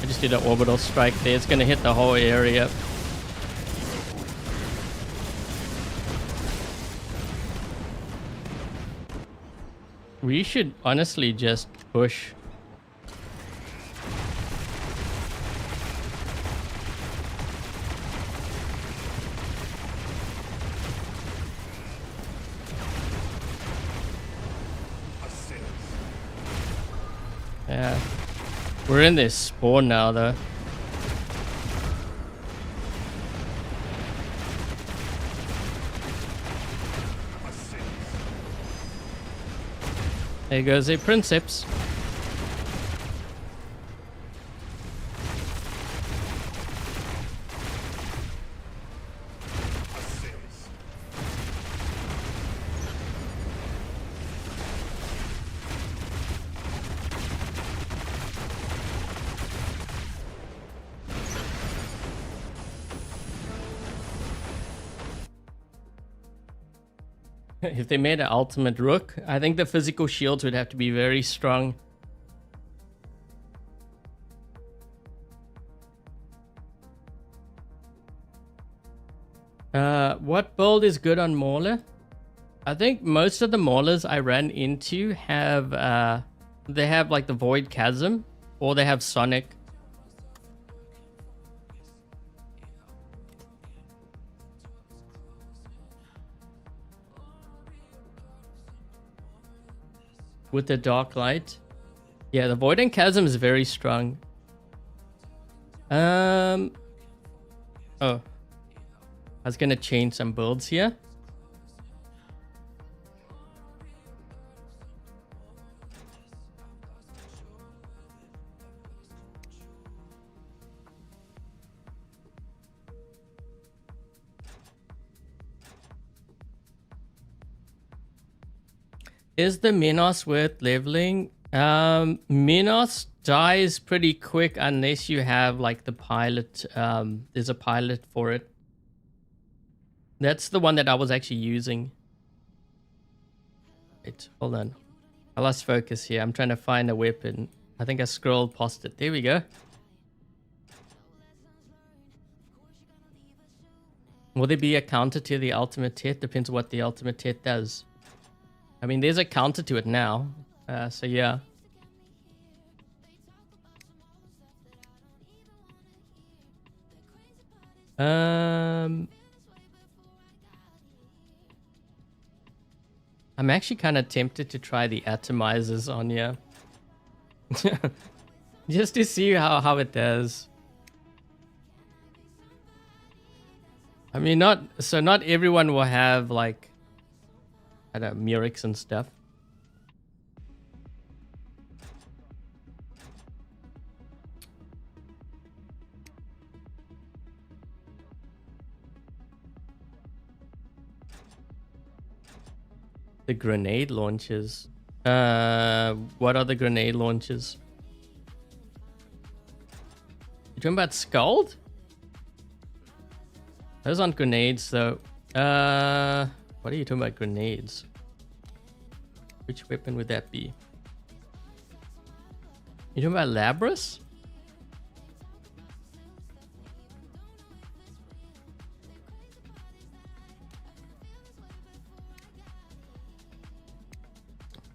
I just did an orbital strike there. It's gonna hit the whole area. We should honestly just push. Yeah. We're in this spawn now though. There goes a Princeps. If they made an ultimate rook, I think the physical shields would have to be very strong. What build is good on Mauler? I think most of the Maulers I ran into have they have like the Void Chasm or they have Sonic. With the Dark Light. Yeah, the Void and Chasm is very strong. Oh. I was gonna change some builds here. Is the Minos worth leveling? Minos dies pretty quick unless you have like the pilot. There's a pilot for it. That's the one that I was actually using. Wait, hold on. I lost focus here. I'm trying to find a weapon. I think I scrolled past it. There we go. Will there be a counter to the ultimate tet? Depends on what the ultimate tet does. I mean, there's a counter to it now. So yeah. I'm actually kind of tempted to try the atomizers on here. Just to see how it does. I mean, not everyone will have like, I don't know, Murex and stuff. The grenade launches. What are the grenade launches? You talking about Scald? Those aren't grenades though. What are you talking about, grenades? Which weapon would that be? You talking about Labrys?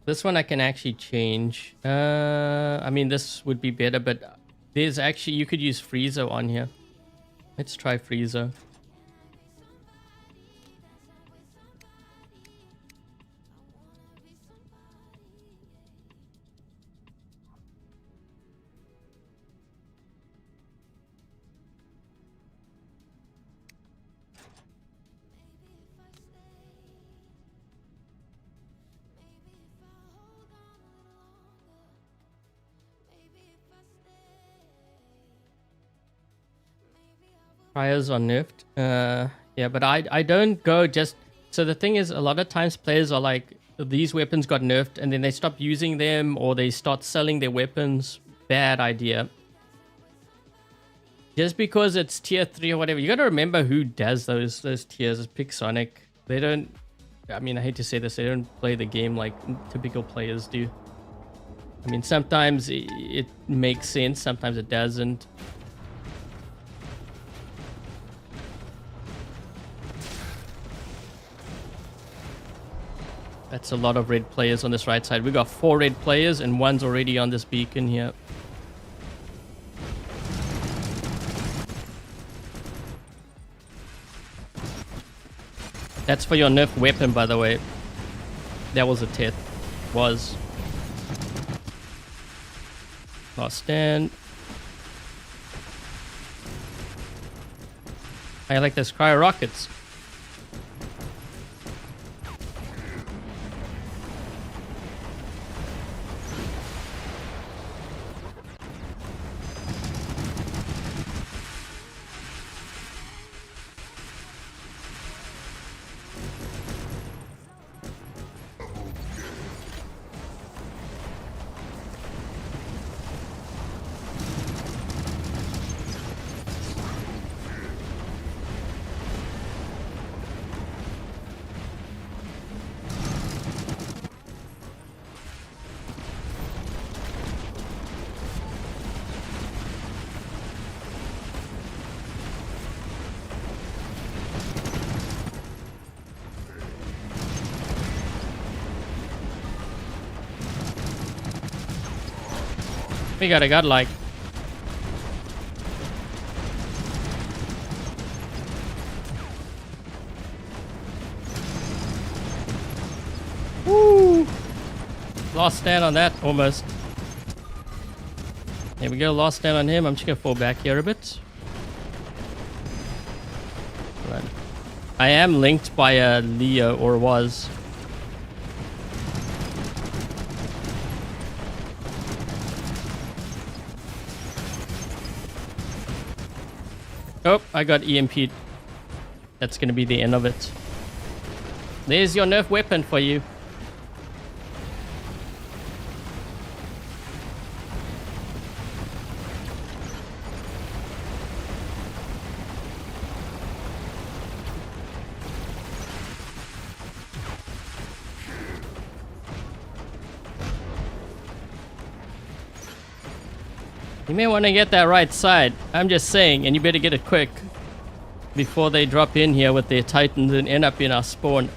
This one I can actually change. I mean, this would be better, but there's actually, you could use Friezo on here. Let's try Friezo. Priors are nerfed. Yeah, but I don't go just... So the thing is, a lot of times players are like, these weapons got nerfed and then they stop using them or they start selling their weapons. Bad idea. Just because it's tier 3 or whatever, you gotta remember who does those tiers. It's Pixonic. They don't... I mean, I hate to say this, they don't play the game like typical players do. I mean, sometimes it makes sense, sometimes it doesn't. That's a lot of red players on this right side. We got 4 red players and one's already on this beacon here. That's for your nerf weapon, by the way. That was a test. Was. Last stand. I like those cryo rockets. We got a godlike. Woo! Lost stand on that, almost. There we go, lost stand on him. I'm just gonna fall back here a bit. Right. I am linked by a Leo, or was. Oh, I got EMP'd. That's gonna be the end of it. There's your nerf weapon for you. You may want to get that right side. I'm just saying, and you better get it quick before they drop in here with their titans and end up in our spawn.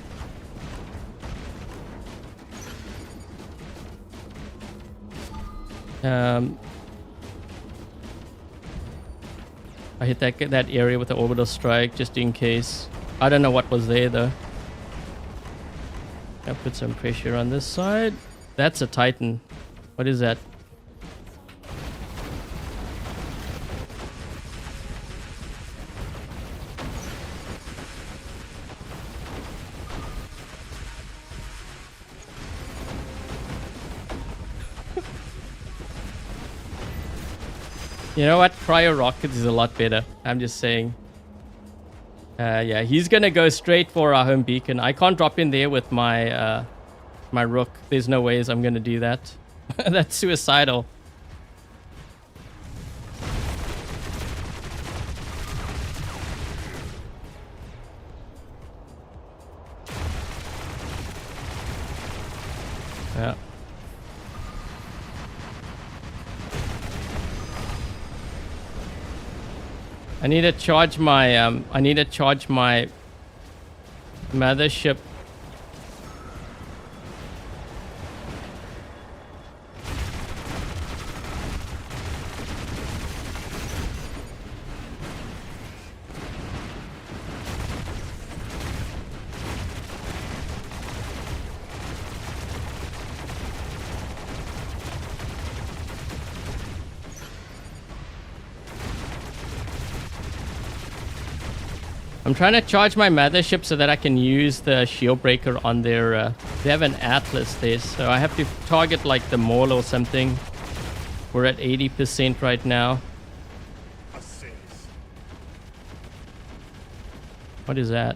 I hit that area with the orbital strike just in case. I don't know what was there though. I'll put some pressure on this side. That's a titan. What is that? You know what? Cryo rockets is a lot better. I'm just saying. Yeah, he's gonna go straight for our home beacon. I can't drop in there with my my rook. There's no ways I'm gonna do that. That's suicidal. Yeah. I need to charge my mothership. I'm trying to charge my mothership so that I can use the shield breaker on their... they have an Atlas there, so I have to target like the Maul or something. We're at 80% right now. What is that?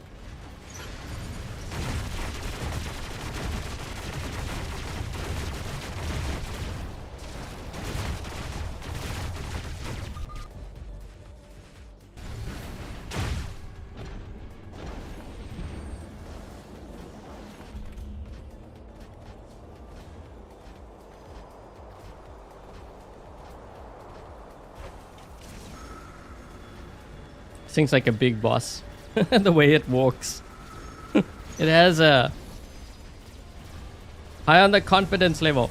Seems like a big boss. The way it walks. It has a high on the confidence level.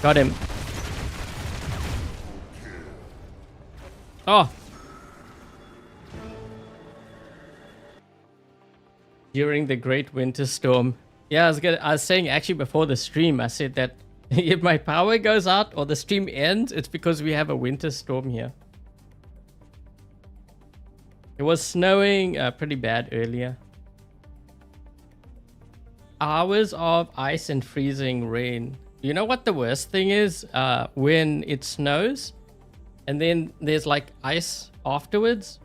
Got him. Oh. During the Great Winter Storm. Yeah, I was saying actually before the stream, I said that if my power goes out or the stream ends, it's because we have a winter storm here. It was snowing pretty bad earlier. Hours of ice and freezing rain. You know what the worst thing is? When it snows and then there's like ice afterwards.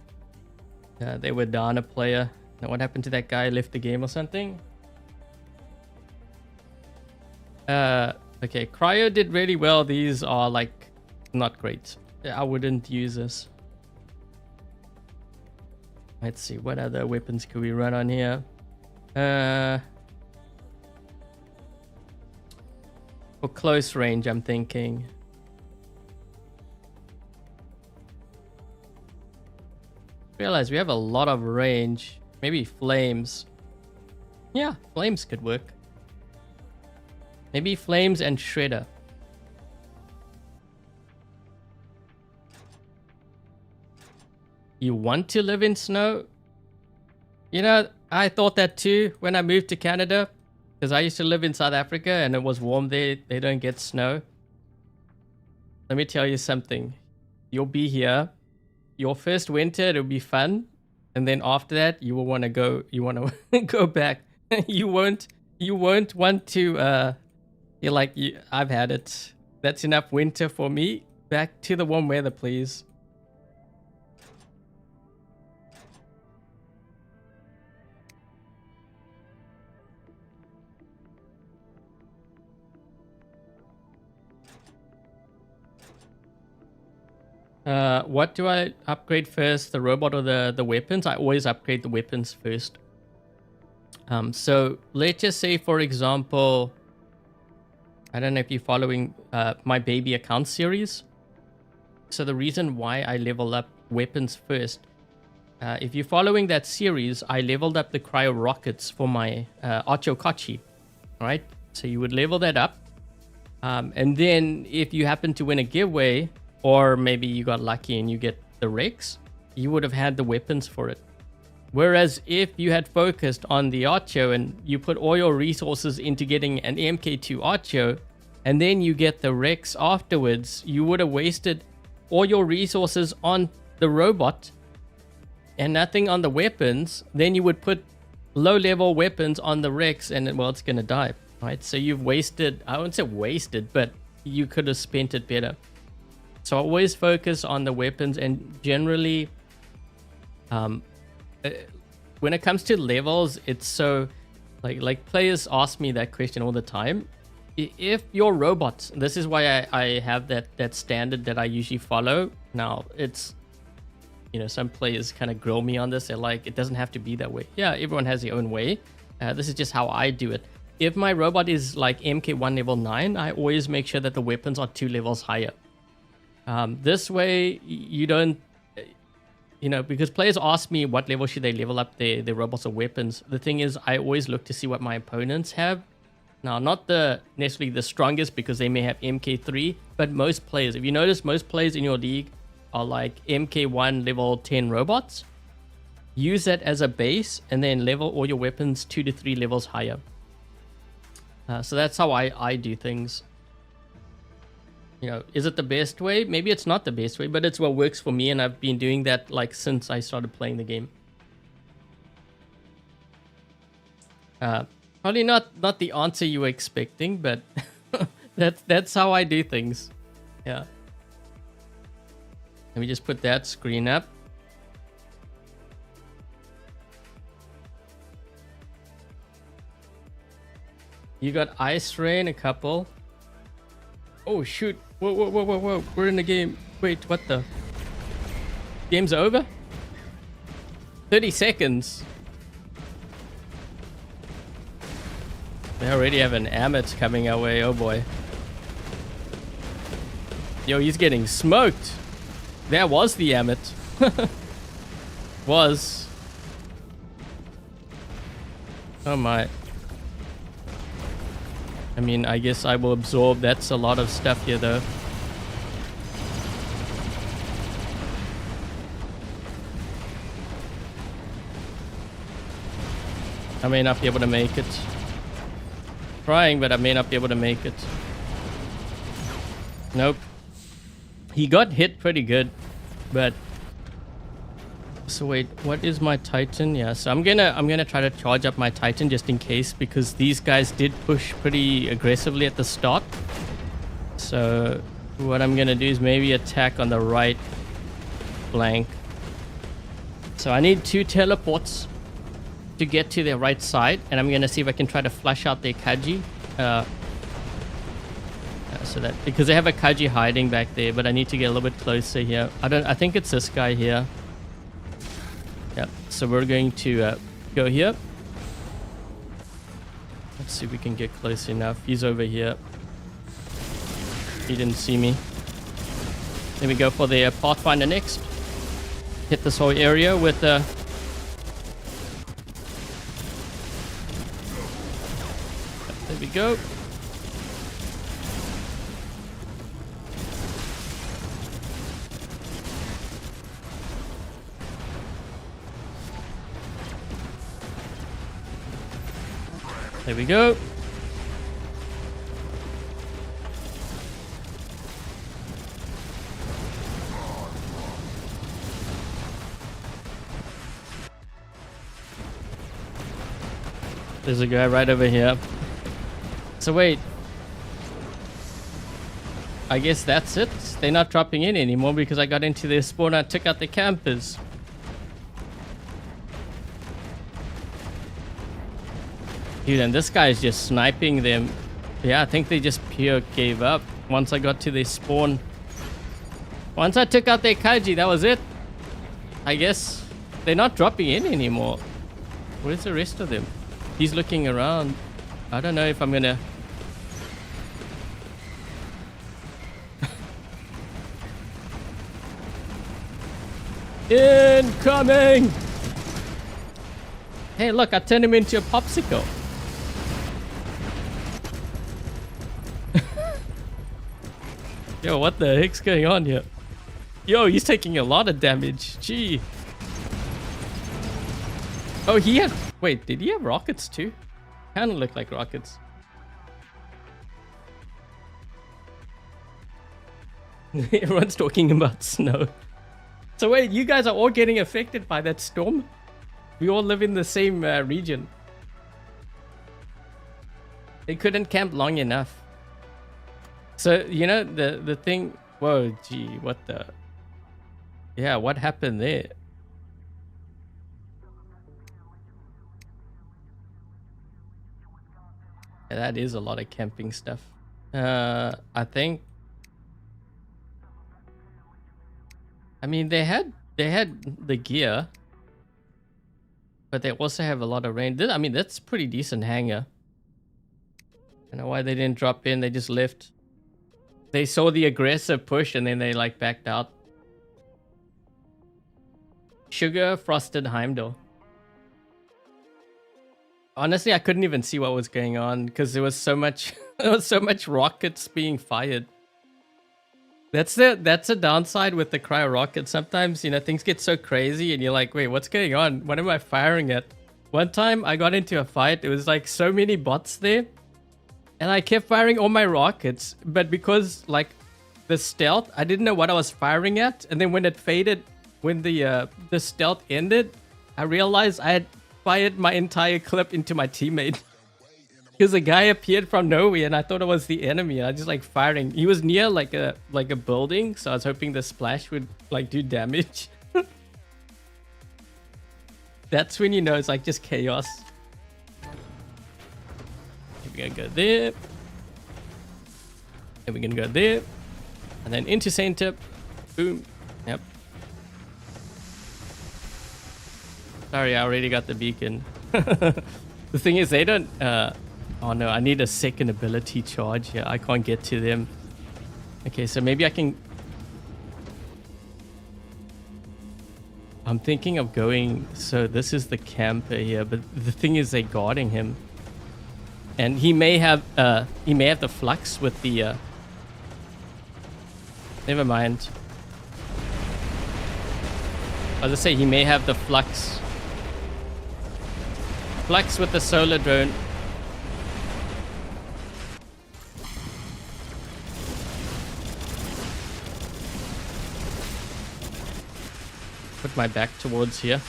They were down a player. Now what happened to that guy? Left the game or something? Okay, Cryo did really well. These are like not great. I wouldn't use this. Let's see, what other weapons could we run on here? For close range, I'm thinking. Realize we have a lot of range. Maybe flames. Yeah, flames could work. Maybe flames and shredder. You want to live in snow? You know, I thought that too when I moved to Canada. Because I used to live in South Africa and it was warm there. They don't get snow. Let me tell you something. You'll be here. Your first winter, it'll be fun. And then after that, you will want to go. You want to go back. You won't want to. You're like, I've had it. That's enough winter for me. Back to the warm weather, please. What do I upgrade first, the robot or the weapons? I always upgrade the weapons first. So let's just say, for example, I don't know if you're following my baby account series. So the reason why I level up weapons first, if you're following that series, I leveled up the cryo rockets for my Archo Kochi, right? So you would level that up. And then if you happen to win a giveaway, or maybe you got lucky and you get the Rex, you would have had the weapons for it. Whereas if you had focused on the Archo and you put all your resources into getting an MK2 Archo, and then you get the Rex afterwards, you would have wasted all your resources on the robot and nothing on the weapons. Then you would put low-level weapons on the Rex and, well, it's going to die, right? So you've wasted, I wouldn't say wasted, but you could have spent it better. So I always focus on the weapons, and generally, when it comes to levels, it's so like players ask me that question all the time. If your robots, this is why I have that standard that I usually follow. Now it's, you know, some players kind of grill me on this. They're like, it doesn't have to be that way. Yeah, everyone has their own way. This is just how I do it. If my robot is like MK1 level 9, I always make sure that the weapons are 2 levels higher. This way, you don't, you know, because players ask me what level should they level up their robots or weapons. The thing is, I always look to see what my opponents have. Now, not necessarily the strongest, because they may have MK3, but most players, if you notice, most players in your league are like MK1 level 10 robots. Use that as a base and then level all your weapons 2 to 3 levels higher. So that's how I do things. You know, is it the best way? Maybe it's not the best way, but it's what works for me, and I've been doing that like since I started playing the game. Probably not the answer you were expecting, but that's how I do things. Yeah. Let me just put that screen up. You got Ice Rain, a couple. Oh, shoot. Whoa, whoa, whoa, whoa, whoa. We're in the game. Wait, what the? Game's over? 30 seconds. They already have an Amit coming our way. Oh, boy. Yo, he's getting smoked. There was the Amit. Was. Oh, my. I mean, I guess I will absorb. That's a lot of stuff here, though. I may not be able to make it. Trying, but I may not be able to make it. Nope. He got hit pretty good, but... So wait, what is my Titan? Yeah, so I'm gonna try to charge up my Titan just in case, because these guys did push pretty aggressively at the start. So what I'm gonna do is maybe attack on the right flank. So I need 2 teleports to get to their right side, and I'm gonna see if I can try to flush out their Kaji. So that, because they have a Kaji hiding back there, but I need to get a little bit closer here. I think it's this guy here. Yep, so we're going to go here. Let's see if we can get close enough. He's over here. He didn't see me. Then we go for the Pathfinder next. Hit this whole area with the... There we go. There we go. There's a guy right over here. So wait. I guess that's it. They're not dropping in anymore because I got into their spawn and I took out the campers. Dude, and this guy is just sniping them. Yeah, I think they just pure gave up once I got to their spawn. Once I took out their Kaiji, that was it. I guess they're not dropping in anymore. Where's the rest of them? He's looking around. I don't know if I'm gonna... Incoming! Hey, look, I turned him into a popsicle. Yo, what the heck's going on here? Yo, he's taking a lot of damage. Gee. Oh, he had... Wait, did he have rockets too? Kinda look like rockets. Everyone's talking about snow. So wait, you guys are all getting affected by that storm? We all live in the same region. They couldn't camp long enough. So, you know, the thing... Whoa, gee, what the... Yeah, what happened there? Yeah, that is a lot of camping stuff. I think... I mean, they had the gear. But they also have a lot of rain. I mean, that's pretty decent hangar. I don't know why they didn't drop in. They just left. They saw the aggressive push and then they like backed out. Sugar frosted Heimdall. Honestly, I couldn't even see what was going on because there was so much there was so much rockets being fired. That's a downside with the cryo rocket. Sometimes, you know, things get so crazy and you're like, wait, what's going on? What am I firing at? One time I got into a fight. It was like so many bots there. And I kept firing all my rockets, but because like the stealth, I didn't know what I was firing at. And then when it faded, when the stealth ended, I realized I had fired my entire clip into my teammate. Because a guy appeared from nowhere and I thought it was the enemy. I just like firing. He was near like a building, so I was hoping the splash would like do damage. That's when you know it's like just chaos. We're gonna go there. And we're gonna go there. And then into center. Boom. Yep. Sorry, I already got the beacon. The thing is, they don't... oh no, I need a second ability charge. Yeah, I can't get to them. Okay, so maybe I can... I'm thinking of going... So this is the camper here, but the thing is they're guarding him. And he may have the flux with the... Never mind. I was gonna say he may have the flux. Flux with the solar drone. Put my back towards here.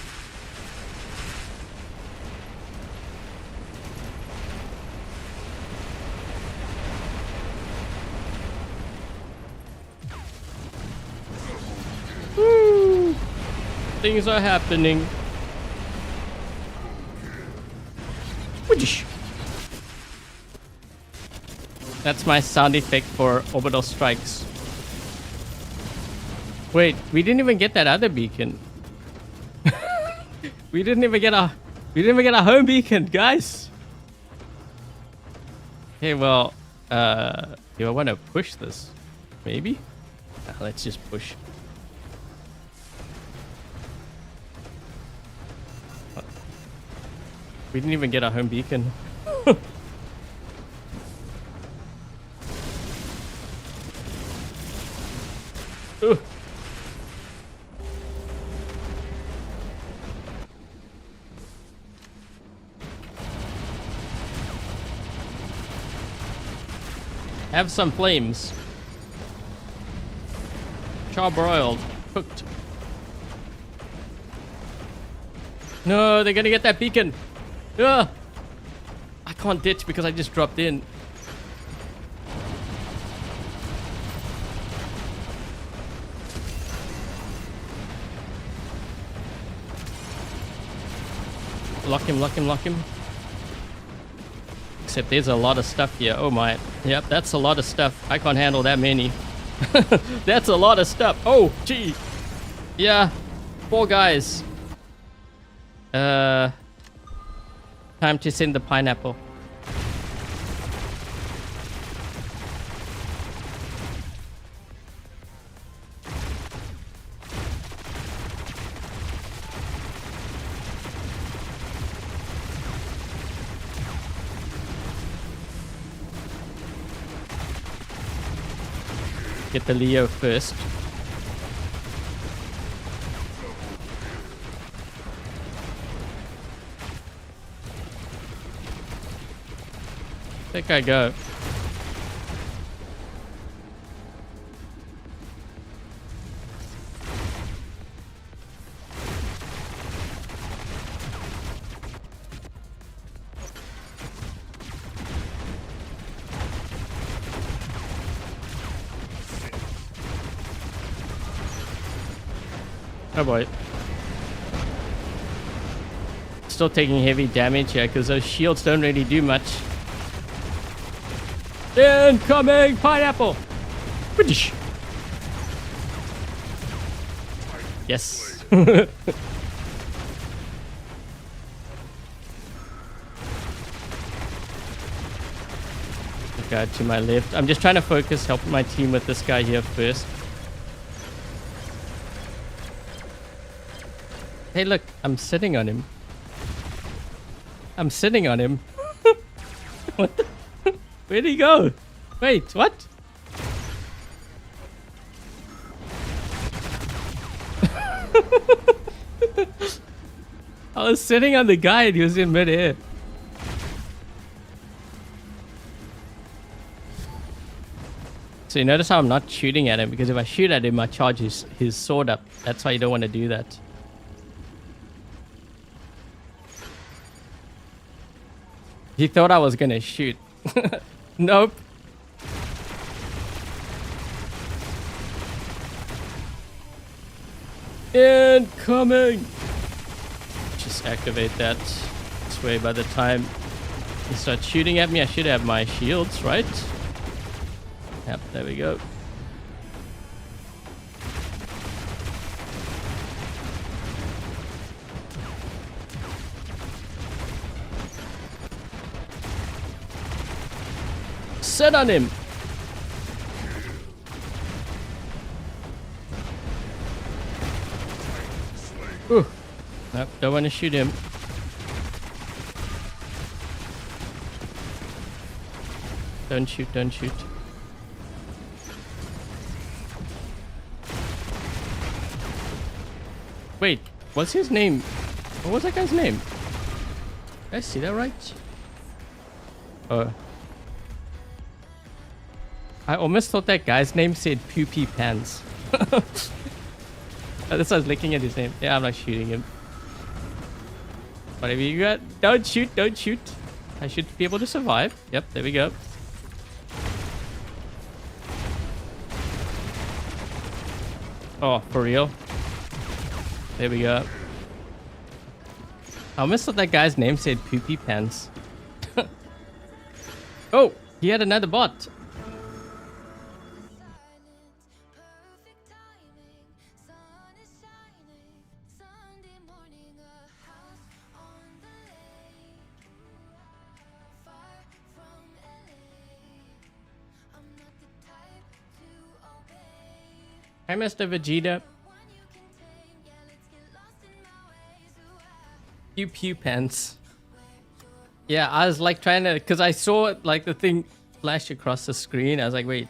Woo! Things are happening. That's my sound effect for orbital strikes. Wait, we didn't even get that other beacon. we didn't even get a home beacon, guys. Okay, well, do I want to push this? Maybe? Let's just push. We didn't even get a home beacon. Ooh. Have some flames. Charbroiled. Cooked. No, they're gonna get that beacon. Ugh. I can't ditch because I just dropped in. Lock him, lock him, lock him. Except there's a lot of stuff here. Oh my. Yep, that's a lot of stuff. I can't handle that many. That's a lot of stuff. Oh, gee. Yeah. 4 guys. Time to send the pineapple. Get the Leo first. I think I go. Oh boy. Still taking heavy damage here because those shields don't really do much. Incoming pineapple! Yes. The guy to my left. I'm just trying to focus, help my team with this guy here first. Hey, look, I'm sitting on him. I'm sitting on him. What the? Where'd he go? Wait, what? I was sitting on the guy and he was in midair. So you notice how I'm not shooting at him, because if I shoot at him, I charge his sword up. That's why you don't want to do that. He thought I was gonna shoot. Nope. Incoming! Just activate that. This way by the time he starts shooting at me, I should have my shields, right? Yep, there we go. Set on him! Ooh. Nope, don't want to shoot him. Don't shoot, don't shoot. Wait, what's his name? What was that guy's name? Did I see that right? I almost thought that guy's name said Poopy Pants. That's why I was looking at his name. Yeah, I'm not shooting him. Whatever you got. Don't shoot, don't shoot. I should be able to survive. Yep, there we go. Oh, for real? There we go. I almost thought that guy's name said Poopy Pants. Oh, he had another bot. Hi, Mr. Vegeta. Pew pew pants. Yeah, I was like trying to, because I saw like the thing flash across the screen. I was like, wait,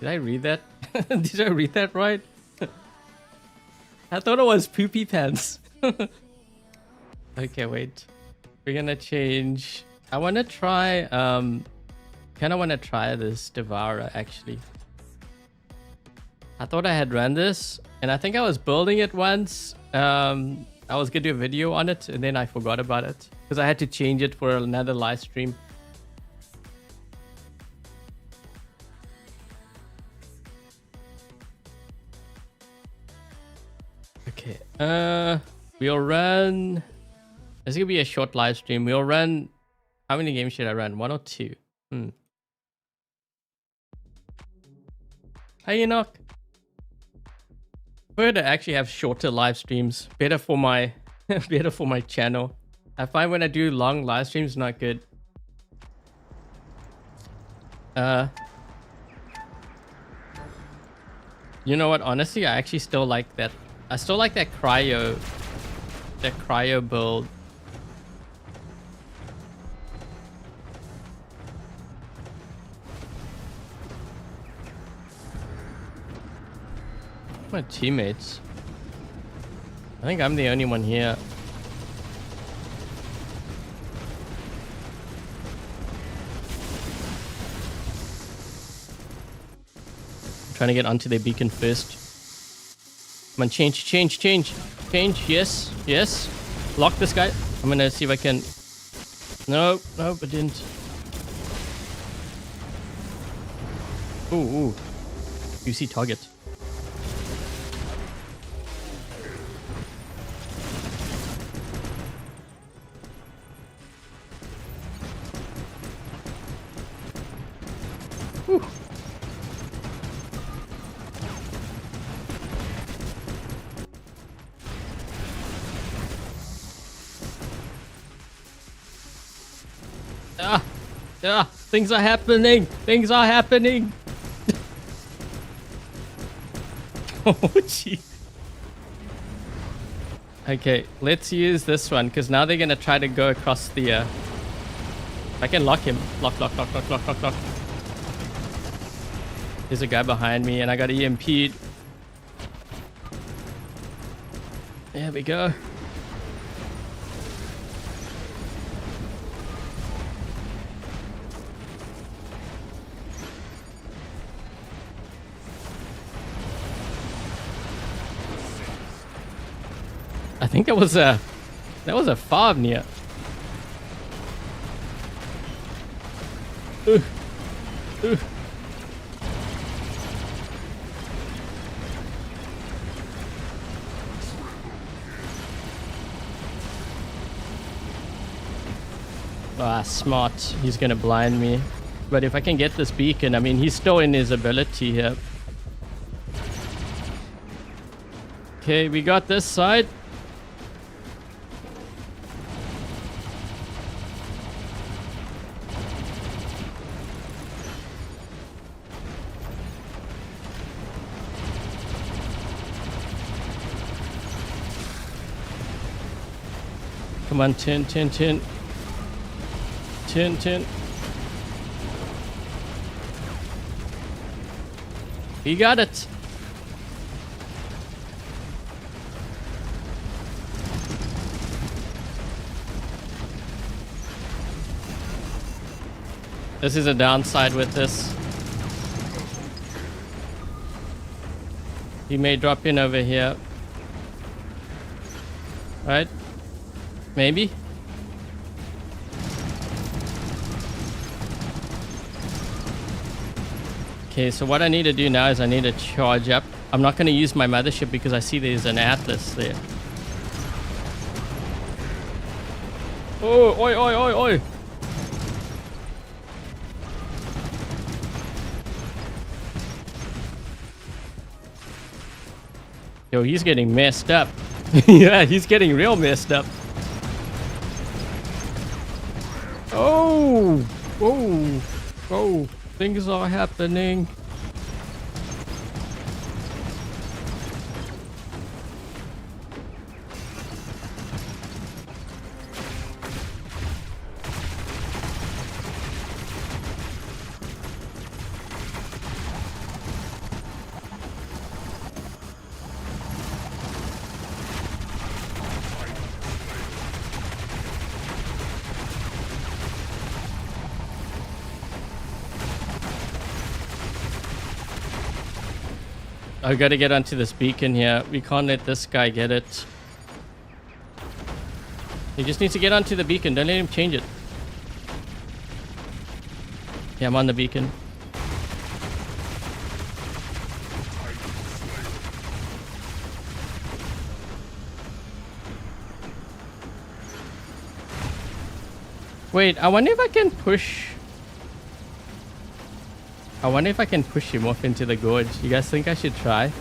did I read that? Did I read that right? I thought it was poopy pants. Okay, wait. We're gonna change. I want to try, kind of want to try this Devourer actually. I thought I had run this, and I think I was building it once. I was gonna do a video on it, and then I forgot about it because I had to change it for another live stream. Okay, we'll run. This is gonna be a short live stream. We'll run. How many games should I run? 1 or 2? Hi, Enoch. I prefer to actually have shorter live streams. Better for my better for my channel. I find when I do long live streams, not good. You know what? Honestly, I actually still like that. I still like that cryo build. My teammates. I think I'm the only one here. I'm trying to get onto their beacon first. Come on, change. Yes, yes. Lock this guy. I'm gonna see if I can. Nope, I didn't. Ooh. You see target. Things are happening. Things are happening. Oh, gee. Okay, let's use this one because now they're gonna try to go across the. I can lock him. Lock. There's a guy behind me, and I got EMP'd. There we go. I think that was a farm near. Ah, smart. He's gonna blind me. But if I can get this beacon, I mean, he's still in his ability here. Okay, we got this side. Come on, tin. We got it. This is a downside with this. He may drop in over here. Right? Maybe? Okay, so what I need to do now is I need to charge up. I'm not going to use my mothership because I see there's an Atlas there. Oh, oi. Yo, he's getting messed up. Yeah, he's getting real messed up. Oh, things are happening. I gotta get onto this beacon here. We can't let this guy get it. He just needs to get onto the beacon. Don't let him change it. Yeah, I'm on the beacon. Wait, I wonder if I can push... I wonder if I can push him off into the gorge. You guys think I should try?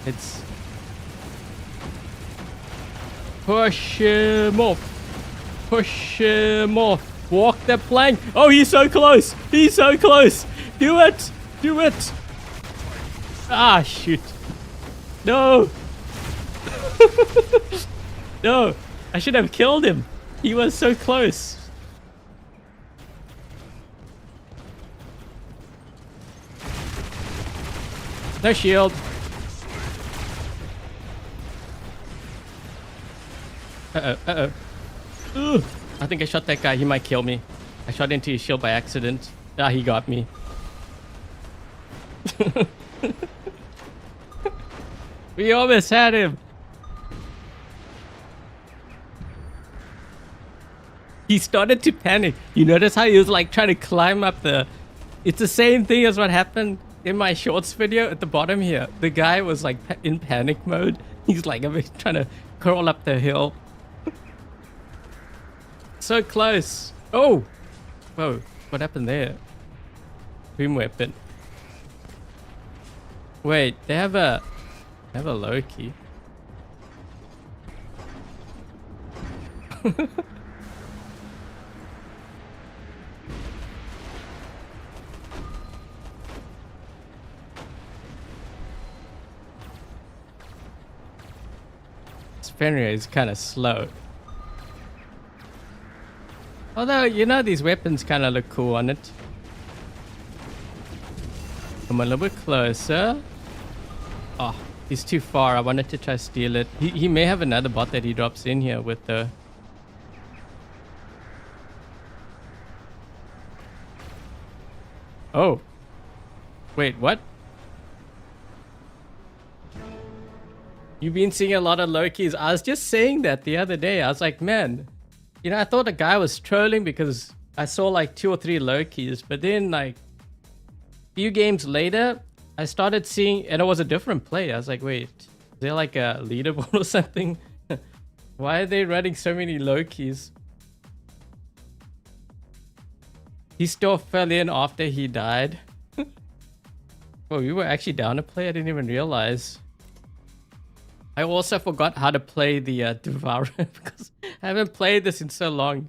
It's... Push him off. Push him off. Walk the plank. Oh, he's so close. He's so close. Do it. Do it. Ah, shoot. No. No. I should have killed him. He was so close. No shield. Uh-oh. Ugh. I think I shot that guy. He might kill me. I shot into his shield by accident. Ah, he got me. We almost had him. He started to panic. You notice how he was like trying to climb up the... It's the same thing as what happened in my shorts video at the bottom here. The guy was like in panic mode. He's like trying to crawl up the hill. So close. Oh. Whoa. What happened there? Boom weapon. Wait, they have a Loki. Fenrir is kind of slow. Although, you know, these weapons kind of look cool on it. Come a little bit closer. Oh, he's too far. I wanted to try steal it. He may have another bot that he drops in here with the... Oh. Wait, what? You've been seeing a lot of Lokis. I was just saying that the other day. I was like, man, you know, I thought the guy was trolling because I saw like 2 or 3 Lokis, but then like few games later, I started seeing, and it was a different player. I was like, wait, is there like a leaderboard or something? Why are they running so many Lokis? He still fell in after he died. Oh, we were actually down to play. I didn't even realize. I also forgot how to play the Devourer because I haven't played this in so long.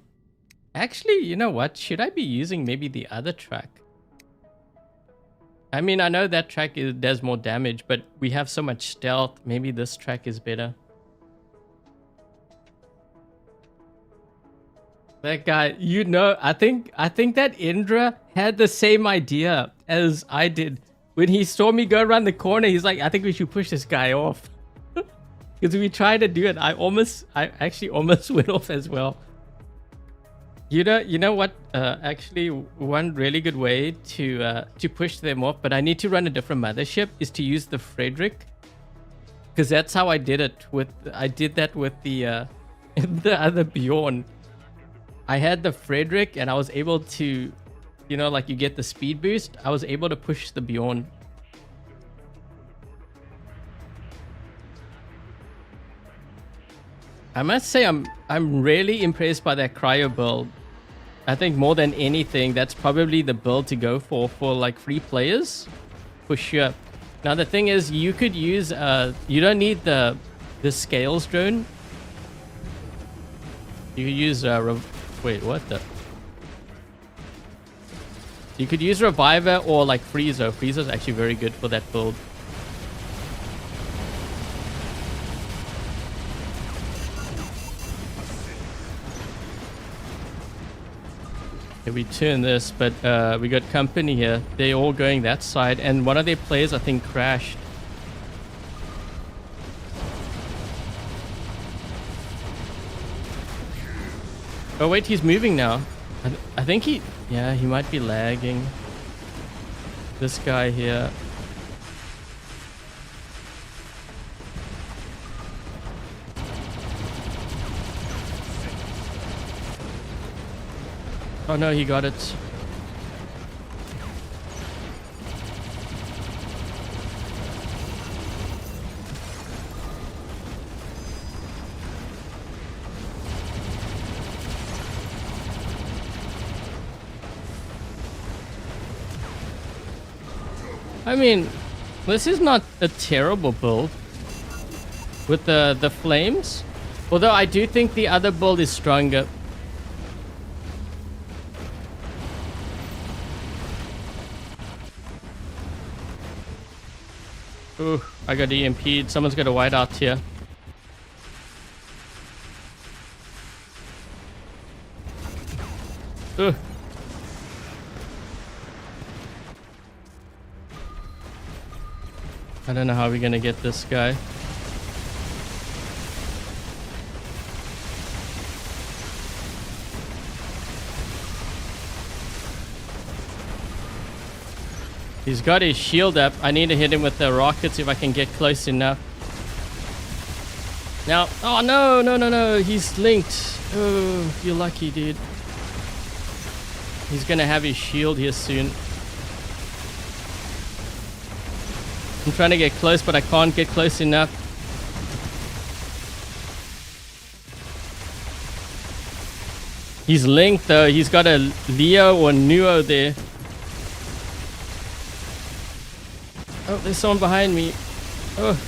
Actually, you know what? Should I be using maybe the other track? I mean, I know that track does more damage, but we have so much stealth. Maybe this track is better. That guy, you know, I think that Indra had the same idea as I did. When he saw me go around the corner, he's like, I think we should push this guy off. Because we tried to do it. I actually almost went off as well. You know what? Actually, one really good way to push them off, but I need to run a different mothership, is to use the Frederick. Because that's how I did it with. I did that with the the other Bjorn. I had the Frederick, and I was able to, you know, like you get the speed boost. I was able to push the Bjorn. I must say I'm really impressed by that cryo build. I think more than anything, that's probably the build to go for like free players, for sure. Now the thing is, you could use you don't need the scales drone. You could use wait, what the? You could use Reviver or like Freezer. Freezer's actually very good for that build. Okay, we turn this, but we got company here. They're all going that side, and one of their players, I think, crashed. Oh wait, he's moving now. I think he might be lagging. This guy here. Oh no, he got it. I mean, this is not a terrible build with the flames. Although I do think the other build is stronger. Ooh, I got EMP'd. Someone's got a whiteout here. Ooh. I don't know how we're gonna get this guy. He's got his shield up. I need to hit him with the rockets if I can get close enough. Now, oh no, he's linked. Oh, you're lucky, dude. He's gonna have his shield here soon. I'm trying to get close, but I can't get close enough. He's linked though. He's got a Leo or Nuo there. Oh, there's someone behind me. Oh,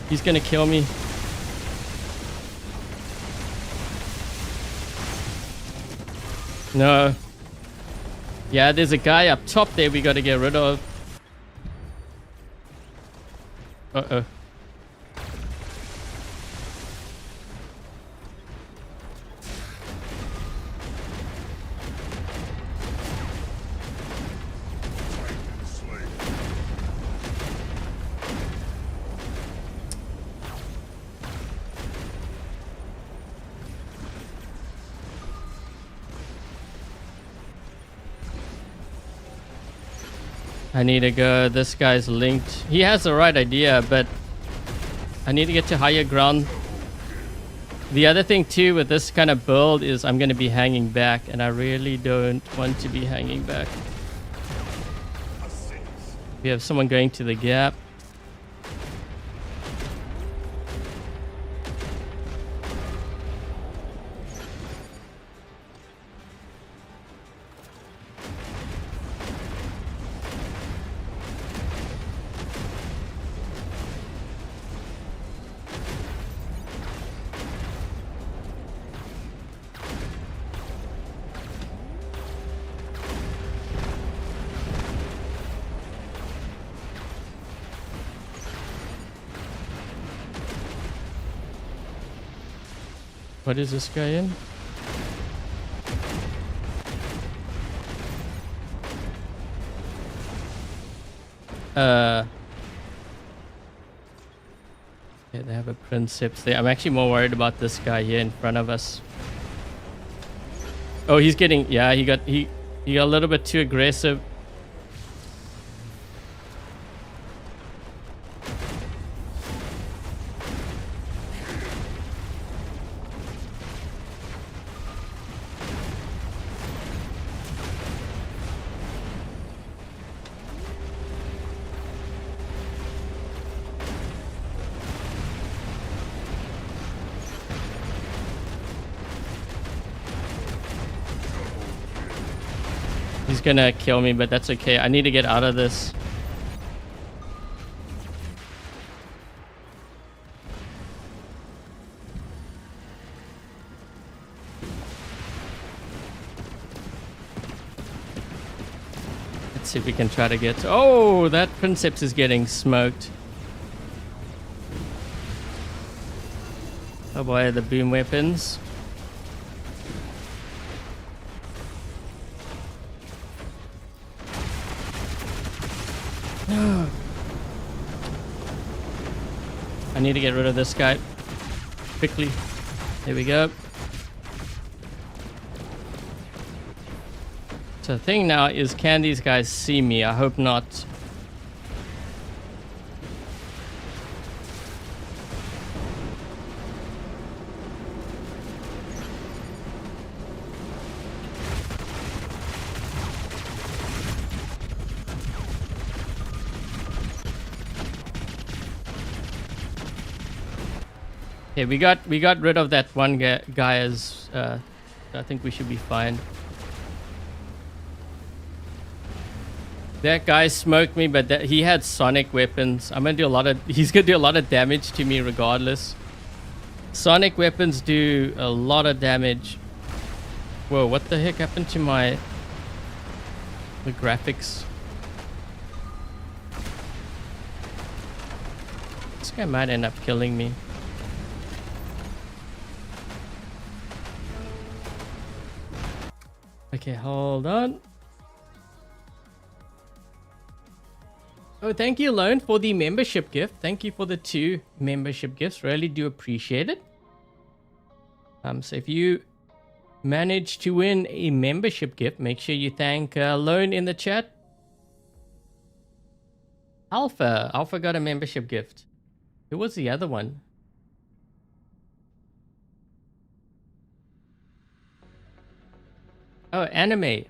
he's gonna kill me. No. Yeah, there's a guy up top there we gotta get rid of. Uh-oh. I need to go. This guy's linked. He has the right idea, but I need to get to higher ground. The other thing too with this kind of build is I'm going to be hanging back, and I really don't want to be hanging back. We have someone going to the gap. What is this guy in? Yeah, they have a Princeps there. I'm actually more worried about this guy here in front of us. Oh, he's getting, yeah, he got a little bit too aggressive. He's gonna kill me, but that's okay. I need to get out of this. Let's see if we can try to get... Oh, that Princeps is getting smoked. Oh boy, the boom weapons. No. I need to get rid of this guy quickly. There we go. So the thing now is, can these guys see me? I hope not. Okay, we got rid of that one guy as I think we should be fine. That guy smoked me, but he had sonic weapons. I'm gonna do a lot of... He's gonna do a lot of damage to me regardless. Sonic weapons do a lot of damage. Whoa, what the heck happened to the graphics? This guy might end up killing me. Okay, hold on. Oh, thank you, Lone, for the membership gift. Thank you for the 2 membership gifts. Really do appreciate it. So if you manage to win a membership gift, make sure you thank Lone in the chat. Alpha got a membership gift. Who was the other one? Oh, anime.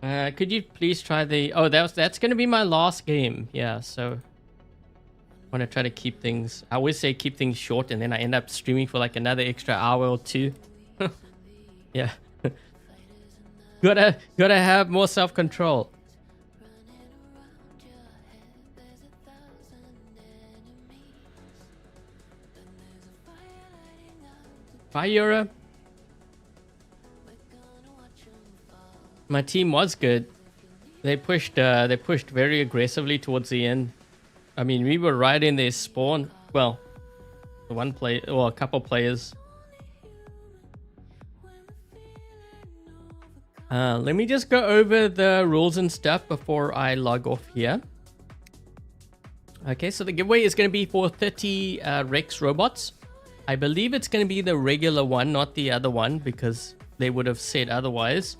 Could you please try the... Oh, that's going to be my last game. Yeah, so... I want to try to keep things... I always say keep things short, and then I end up streaming for like another extra hour or 2. Yeah. Gotta have more self-control. Bye, Yura. My team was good. They pushed very aggressively towards the end. I mean, we were right in their spawn. Well, the one player, or a couple players. Let me just go over the rules and stuff before I log off here. Okay, so the giveaway is going to be for 30 Rex robots. I believe it's going to be the regular one, not the other one, because they would have said otherwise.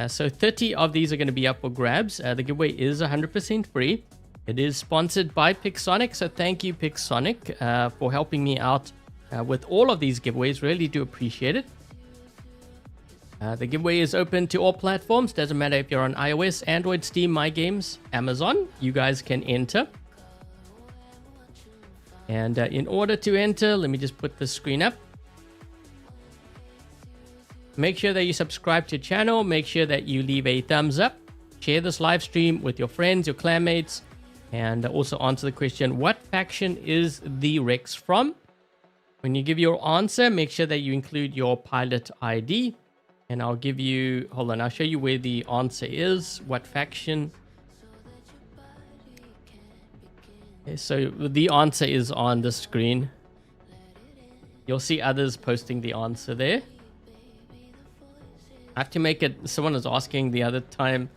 So 30 of these are going to be up for grabs. The giveaway is 100% free. It is sponsored by Pixonic, so thank you, Pixonic, for helping me out with all of these giveaways. Really do appreciate it. The giveaway is open to all platforms. Doesn't matter if you're on iOS, Android, Steam, My Games, Amazon. You guys can enter. And in order to enter, let me just put the screen up. Make sure that you subscribe to the channel. Make sure that you leave a thumbs up. Share this live stream with your friends, your clanmates. And also answer the question, what faction is the Rex from? When you give your answer, make sure that you include your pilot ID. And I'll give you, hold on, I'll show you where the answer is, what faction. Okay, so the answer is on the screen. You'll see others posting the answer there. I have to make it, someone was asking the other time,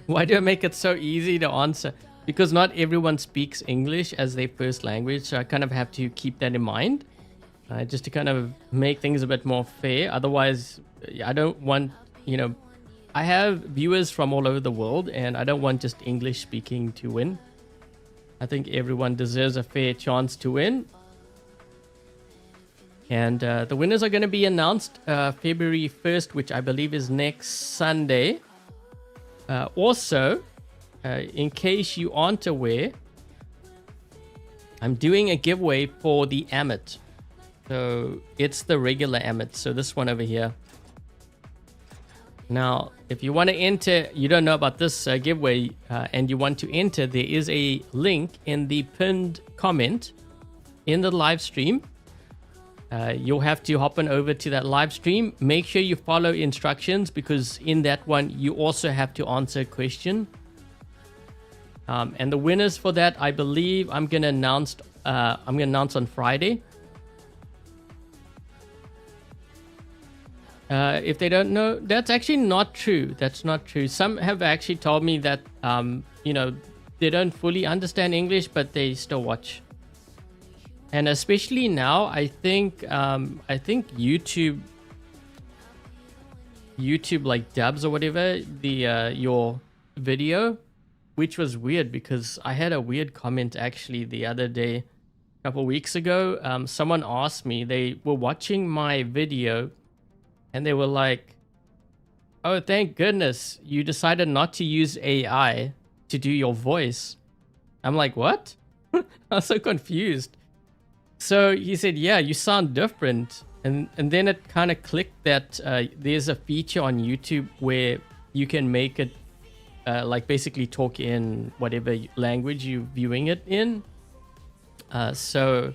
why do I make it so easy to answer? Because not everyone speaks English as their first language, so I kind of have to keep that in mind, just to kind of make things a bit more fair. Otherwise, I don't want, I have viewers from all over the world, and I don't want just English speaking to win. I think everyone deserves a fair chance to win. And the winners are going to be announced February 1st, which I believe is next Sunday. Also, in case you aren't aware, I'm doing a giveaway for the Amit. So it's the regular Amit. So this one over here. Now, if you want to enter, you don't know about this giveaway, and you want to enter, there is a link in the pinned comment in the live stream. You'll have to hop on over to that live stream. Make sure you follow instructions, because in that one, you also have to answer a question. And the winners for that, I believe I'm going to announce on Friday. If they don't know, that's actually not true. That's not true. Some have actually told me that, they don't fully understand English, but they still watch. And especially now, I think YouTube like dubs or whatever your video, which was weird because I had a weird comment actually the other day, a couple weeks ago. Someone asked me, they were watching my video and they were like, "Oh, thank goodness you decided not to use AI to do your voice." I'm like, what? I was so confused. So he said, yeah, you sound different. And then it kind of clicked that there's a feature on YouTube where you can make it like basically talk in whatever language you're viewing it in. So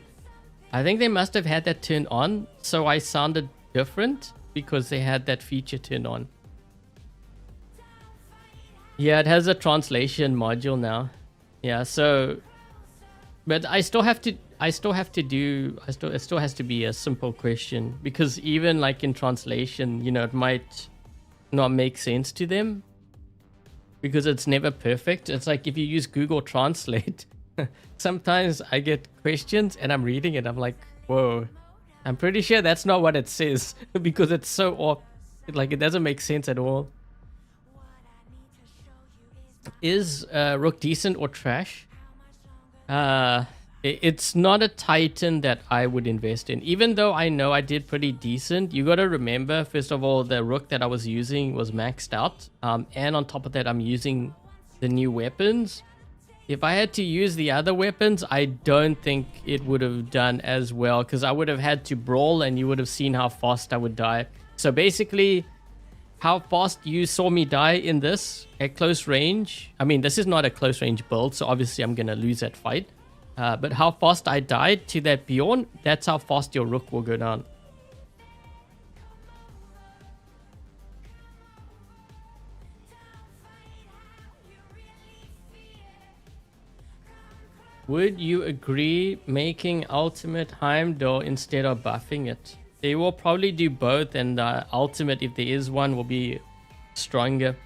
I think they must have had that turned on. So I sounded different because they had that feature turned on. Yeah, it has a translation module now. Yeah, so, but it still has to be a simple question, because even like in translation, it might not make sense to them because it's never perfect. It's like if you use Google Translate, sometimes I get questions and I'm reading it. I'm like, whoa, I'm pretty sure that's not what it says because it's so off. Like it doesn't make sense at all. Is Rook decent or trash? It's not a Titan that I would invest in. Even though I know I did pretty decent, you got to remember, first of all, the Rook that I was using was maxed out. And on top of that, I'm using the new weapons. If I had to use the other weapons, I don't think it would have done as well, because I would have had to brawl and you would have seen how fast I would die. So basically, how fast you saw me die in this at close range. I mean, this is not a close range build, so obviously I'm going to lose that fight. But how fast I died to that Bjorn, that's how fast your Rook will go down. Would you agree making ultimate Heimdall instead of buffing it? They will probably do both, and ultimate, if there is one, will be stronger.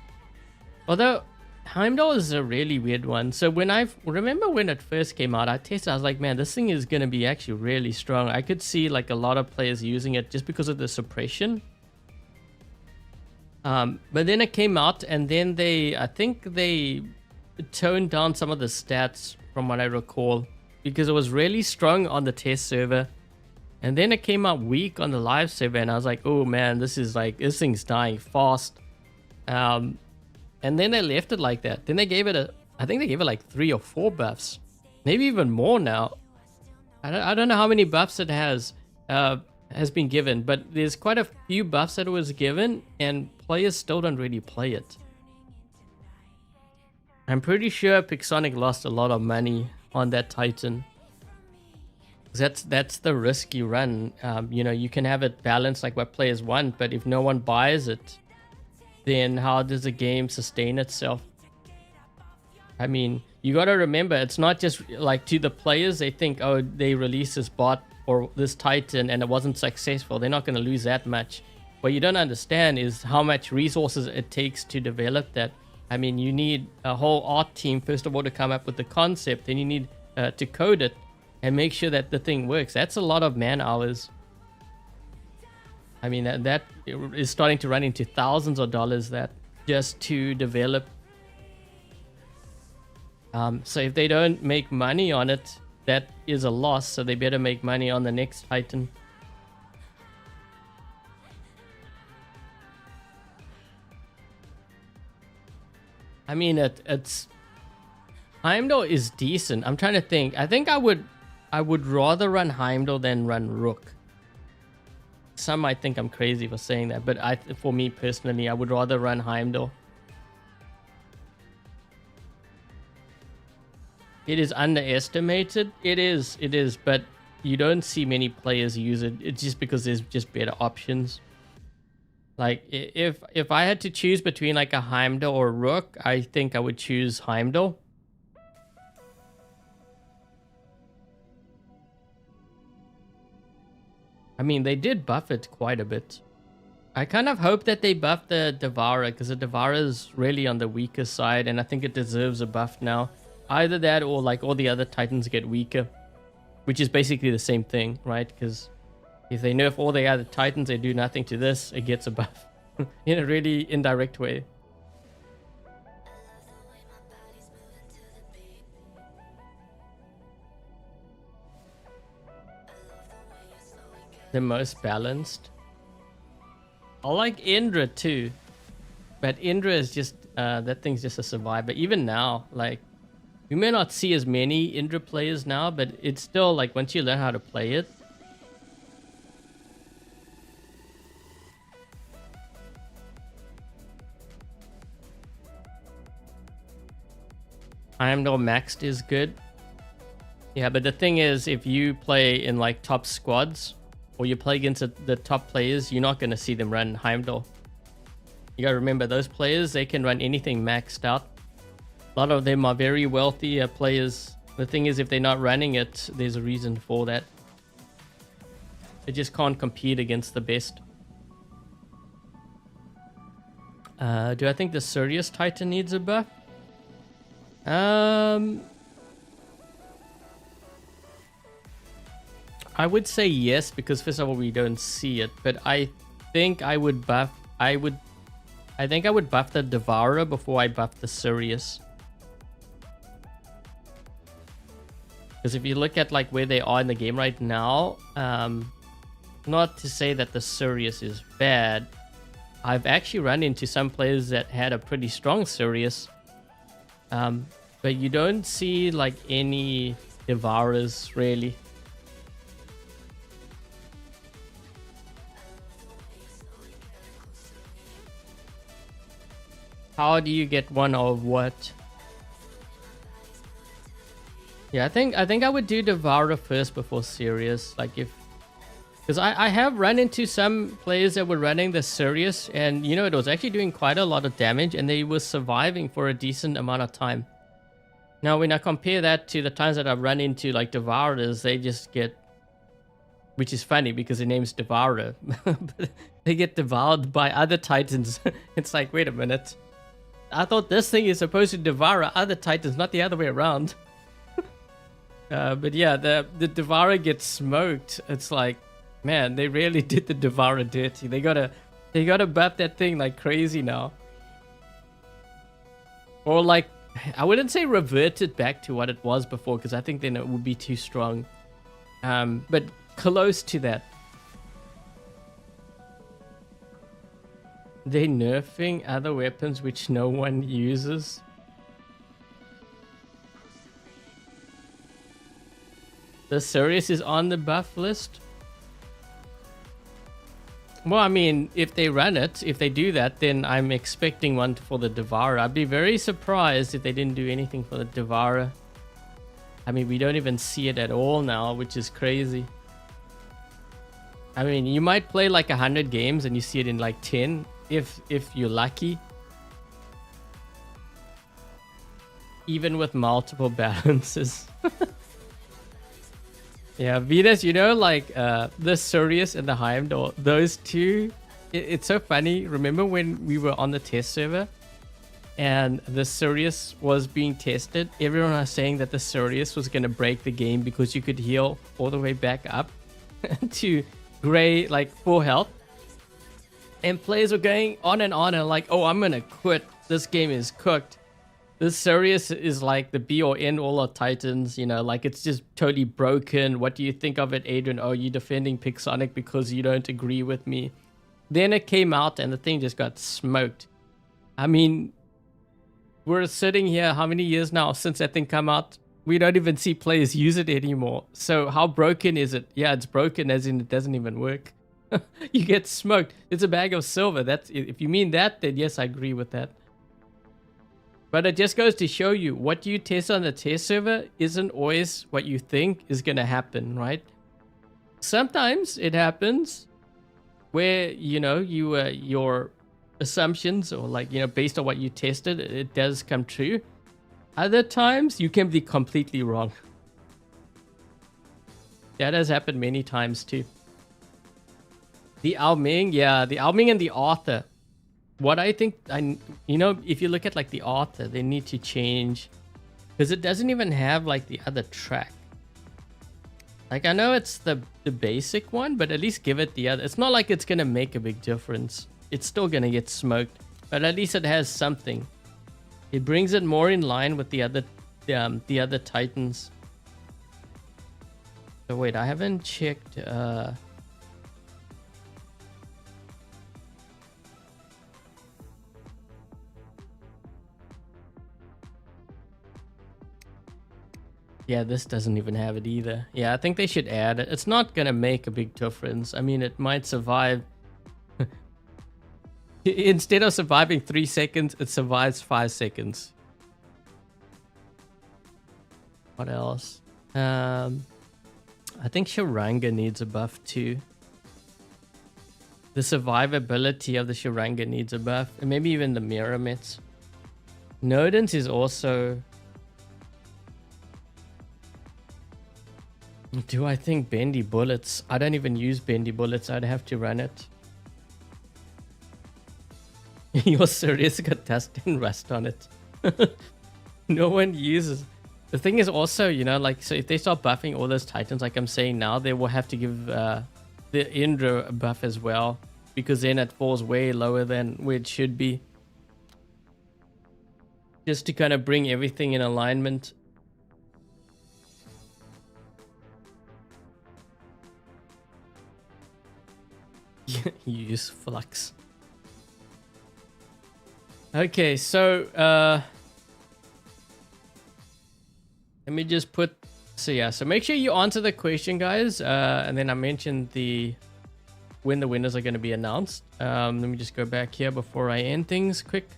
Although Heimdall is a really weird one. So remember when it first came out, I tested, I was like, man, this thing is going to be actually really strong. I could see like a lot of players using it just because of the suppression. But then it came out, and then I think they toned down some of the stats from what I recall, because it was really strong on the test server, and then it came out weak on the live server, and I was like, oh man, this thing's dying fast. And then they left it like that. Then they gave it I think they gave it like 3 or 4 buffs, maybe even more now. I don't know how many buffs it has been given, but there's quite a few buffs that it was given, and players still don't really play it. I'm pretty sure Pixonic lost a lot of money on that Titan. That's the risk you run. You know, you can have it balanced like what players want, but if no one buys it, then how does the game sustain itself? I mean, you got to remember, it's not just like to the players, they think, oh, they released this bot or this Titan and it wasn't successful. They're not going to lose that much. What you don't understand is how much resources it takes to develop that. I mean, you need a whole art team, first of all, to come up with the concept. Then you need to code it and make sure that the thing works. That's a lot of man hours. I mean, that is starting to run into thousands of dollars that just to develop. So if they don't make money on it, that is a loss. So they better make money on the next Titan. I mean, it's Heimdall is decent. I'm trying to think. I think I would rather run Heimdall than run Rook. Some might think I'm crazy for saying that, but for me personally, I would rather run Heimdall. It is underestimated. It is, but you don't see many players use it. It's just because there's just better options. Like, if I had to choose between like a Heimdall or a Rook, I think I would choose Heimdall. I mean, they did buff it quite a bit. I kind of hope that they buff the Devourer, because the Devourer is really on the weaker side, and I think it deserves a buff now. Either that or like all the other Titans get weaker, which is basically the same thing, right? Because if they nerf all the other Titans, they do nothing to this, it gets a buff in a really indirect way. The most balanced. I like Indra too, but Indra is just that thing's just a survivor. Even now, like, we may not see as many Indra players now, but it's still like once you learn how to play it. Heimdall maxed is good. Yeah, but the thing is, if you play in like top squads, or you play against the top players, you're not going to see them run Heimdall. You got to remember, those players, they can run anything maxed out. A lot of them are very wealthy players. The thing is, if they're not running it, there's a reason for that. They just can't compete against the best. Do I think the Sirius Titan needs a buff? I would say yes, because first of all, we don't see it, but I think I would buff I think I would buff the Devourer before I buff the Sirius. Because if you look at like where they are in the game right now, not to say that the Sirius is bad. I've actually run into some players that had a pretty strong Sirius. But you don't see like any Devourers really. How do you get one of what? Yeah, I think I would do Devourer first before Sirius. Like because I have run into some players that were running the Sirius, and you know, it was actually doing quite a lot of damage, and they were surviving for a decent amount of time. Now, when I compare that to the times that I've run into like Devourers, they just get, which is funny because the name's Devourer, but they get devoured by other Titans. It's like, wait a minute. I thought this thing is supposed to devour other Titans, not the other way around. But yeah, the Devourer gets smoked. It's like, man, they really did the Devourer dirty. They gotta buff that thing like crazy now. Or like I wouldn't say revert it back to what it was before, because I think then it would be too strong. But close to that. They're nerfing other weapons which no one uses. The Sirius is on the buff list. Well, I mean, if they run it, if they do that, then I'm expecting one for the Devourer. I'd be very surprised if they didn't do anything for the Devourer. I mean, we don't even see it at all now, which is crazy. I mean, you might play like 100 games and you see it in like 10, if you're lucky. Even with multiple balances. Yeah, Venus, you know, like the Sirius and the Heimdall, those two, it's so funny. Remember when we were on the test server and the Sirius was being tested? Everyone was saying that the Sirius was going to break the game because you could heal all the way back up to gray, like full health. And players were going on and like, oh, I'm going to quit. This game is cooked. This Sirius is like the be or end all of Titans, you know, like it's just totally broken. What do you think of it, Adrian? Oh, you're defending Pixonic because you don't agree with me. Then it came out and the thing just got smoked. I mean, we're sitting here how many years now since that thing come out? We don't even see players use it anymore. So how broken is it? Yeah, it's broken as in it doesn't even work. You get smoked. It's a bag of silver. That's, if you mean that, then yes, I agree with that. But it just goes to show you what you test on the test server isn't always what you think is going to happen, right? Sometimes it happens where, you know, your assumptions or like, you know, based on what you tested, it does come true. Other times you can be completely wrong. That has happened many times too. The Ao Ming, yeah, the Ao Ming and the Arthur. What I think, you know, if you look at like the Arthur, they need to change because it doesn't even have like the other track. Like I know it's the basic one, but at least give it the other. It's not like it's gonna make a big difference. It's still gonna get smoked, but at least it has something. It brings it more in line with the other Titans. So wait, I haven't checked. Yeah, this doesn't even have it either. Yeah, I think they should add it. It's not gonna make a big difference. I mean, it might survive. Instead of surviving 3 seconds, it survives 5 seconds. What else? I think Sharanga needs a buff too. The survivability of the Sharanga needs a buff. And maybe even the Mirrormets. Nodens is also... Do I think bendy bullets? I don't even use bendy bullets. I'd have to run it. You're serious? Got dust and rust on it. No one uses. The thing is also, you know, like, so if they start buffing all those Titans, like I'm saying now, they will have to give the Indra a buff as well, because then it falls way lower than where it should be. Just to kind of bring everything in alignment. Use flux. Okay, so let me just put, so yeah, so make sure you answer the question, guys, and then I mentioned when the winners are going to be announced. Let me just go back here before I end things quick.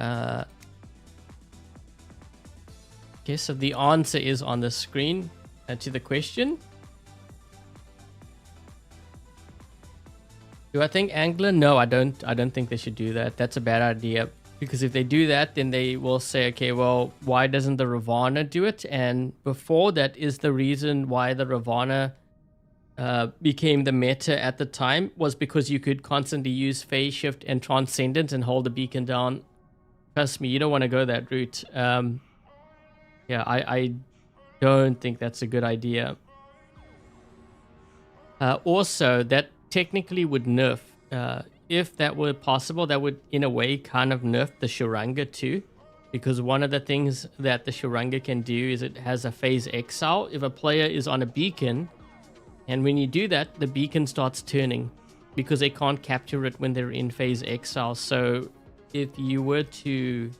Okay, so the answer is on the screen to the question. Do I think Angler? No, I don't think they should do that. That's a bad idea. Because if they do that, then they will say, okay, well, why doesn't the Ravana do it? And before that is the reason why the Ravana became the meta at the time, was because you could constantly use Phase Shift and Transcendence and hold the beacon down. Trust me, you don't want to go that route. Yeah, I don't think that's a good idea. Also, that technically would nerf if that were possible, that would in a way kind of nerf the Shuranga too, because one of the things that the Shuranga can do is it has a phase exile. If a player is on a beacon, and when you do that, the beacon starts turning because they can't capture it when they're in phase exile. So if you were to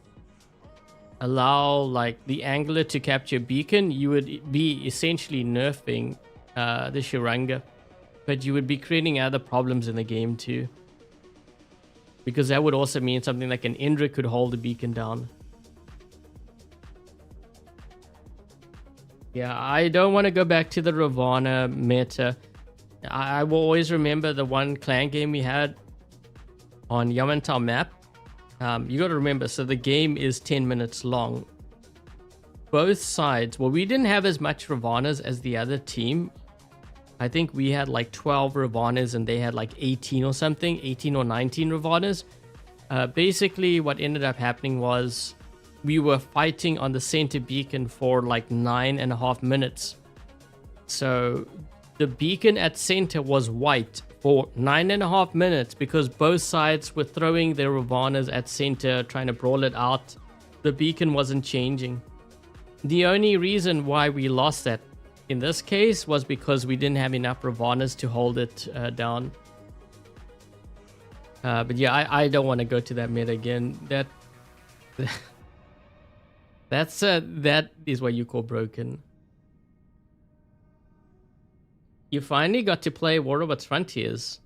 allow like the angler to capture beacon, you would be essentially nerfing the Shuranga, but you would be creating other problems in the game too, because that would also mean something like an Indra could hold the beacon down. Yeah, I don't want to go back to the Ravana meta. I will always remember the one clan game we had on Yamantau map. You got to remember, so the game is 10 minutes long. Both sides, well, we didn't have as much Ravanas as the other team. I think we had like 12 Ravanas and they had like 18 or something, 18 or 19 Ravanas. Basically, what ended up happening was we were fighting on the center beacon for like 9.5 minutes. So the beacon at center was white for 9.5 minutes because both sides were throwing their Ravanas at center, trying to brawl it out. The beacon wasn't changing. The only reason why we lost that in this case was because we didn't have enough Ravanas to hold it down. But yeah, I don't want to go to that meta again. That is what you call broken. You finally got to play War Robots Frontiers.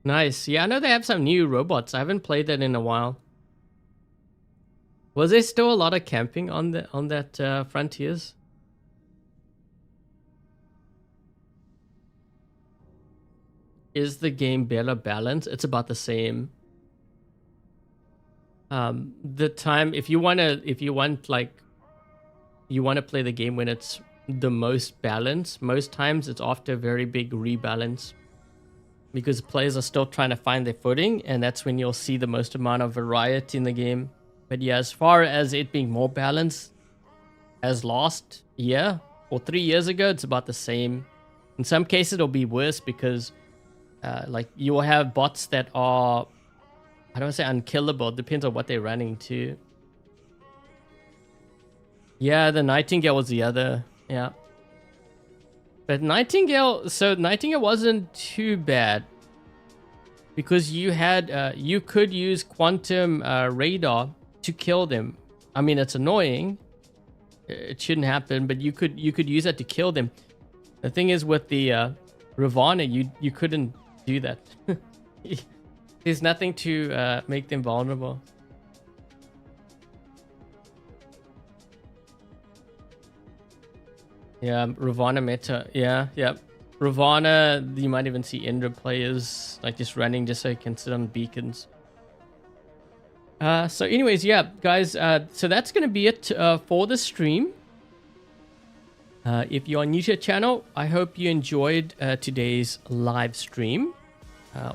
Nice. Yeah, I know they have some new robots. I haven't played that in a while. Was there still a lot of camping on that Frontiers? Is the game better balanced? It's about the same. The time, if you want to play the game when it's the most balanced, most times it's after a very big rebalance because players are still trying to find their footing, and that's when you'll see the most amount of variety in the game. But yeah, as far as it being more balanced as last year or 3 years ago, it's about the same. In some cases it'll be worse because like you will have bots that are, I don't want to say unkillable, it depends on what they're running to. Yeah, the Nightingale was the other. Yeah. But Nightingale wasn't too bad because you had you could use quantum radar to kill them. I mean, it's annoying. It shouldn't happen, but you could use that to kill them. The thing is with the Ravana, you couldn't do that. There's nothing to make them vulnerable. Yeah, Ravana meta. Yeah. Ravana, you might even see Indra players like just running just so you can sit on beacons. So anyways, yeah, guys, so that's going to be it for the stream. If you are new to the channel, I hope you enjoyed today's live stream.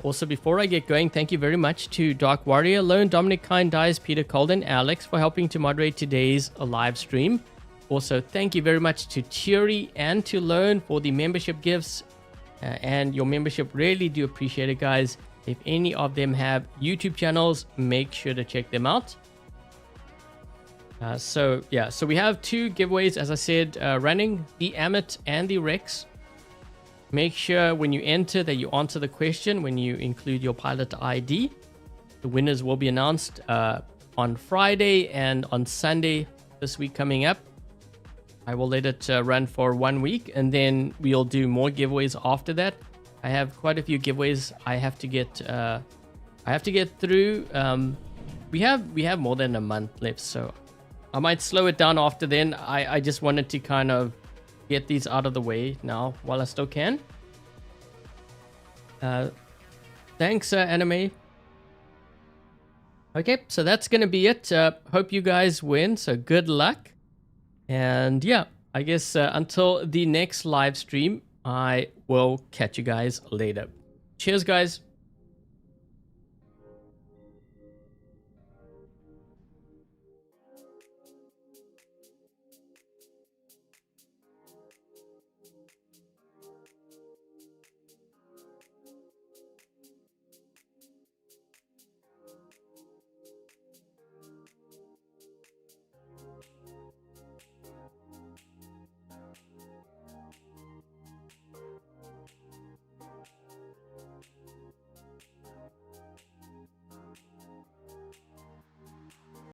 Also, before I get going, thank you very much to Dark Warrior, Lone, Dominic, Kind Dies, Peter, Colden, Alex for helping to moderate today's live stream. Also, thank you very much to Thierry and to Lone for the membership gifts. And your membership, really do appreciate it, guys. If any of them have YouTube channels, make sure to check them out. So we have 2 giveaways, as I said, running, the Amit and the Rex. Make sure when you enter that you answer the question when you include your pilot ID. The winners will be announced on Friday and on Sunday this week coming up. I will let it run for 1 week, and then we'll do more giveaways after that. I have quite a few giveaways I have to get through. We have more than a month left, so I might slow it down after then. I just wanted to kind of get these out of the way now while I still can. Thanks, Anime. Okay, so that's gonna be it. Hope you guys win, so good luck. And yeah, I guess until the next live stream, I will catch you guys later. Cheers, guys.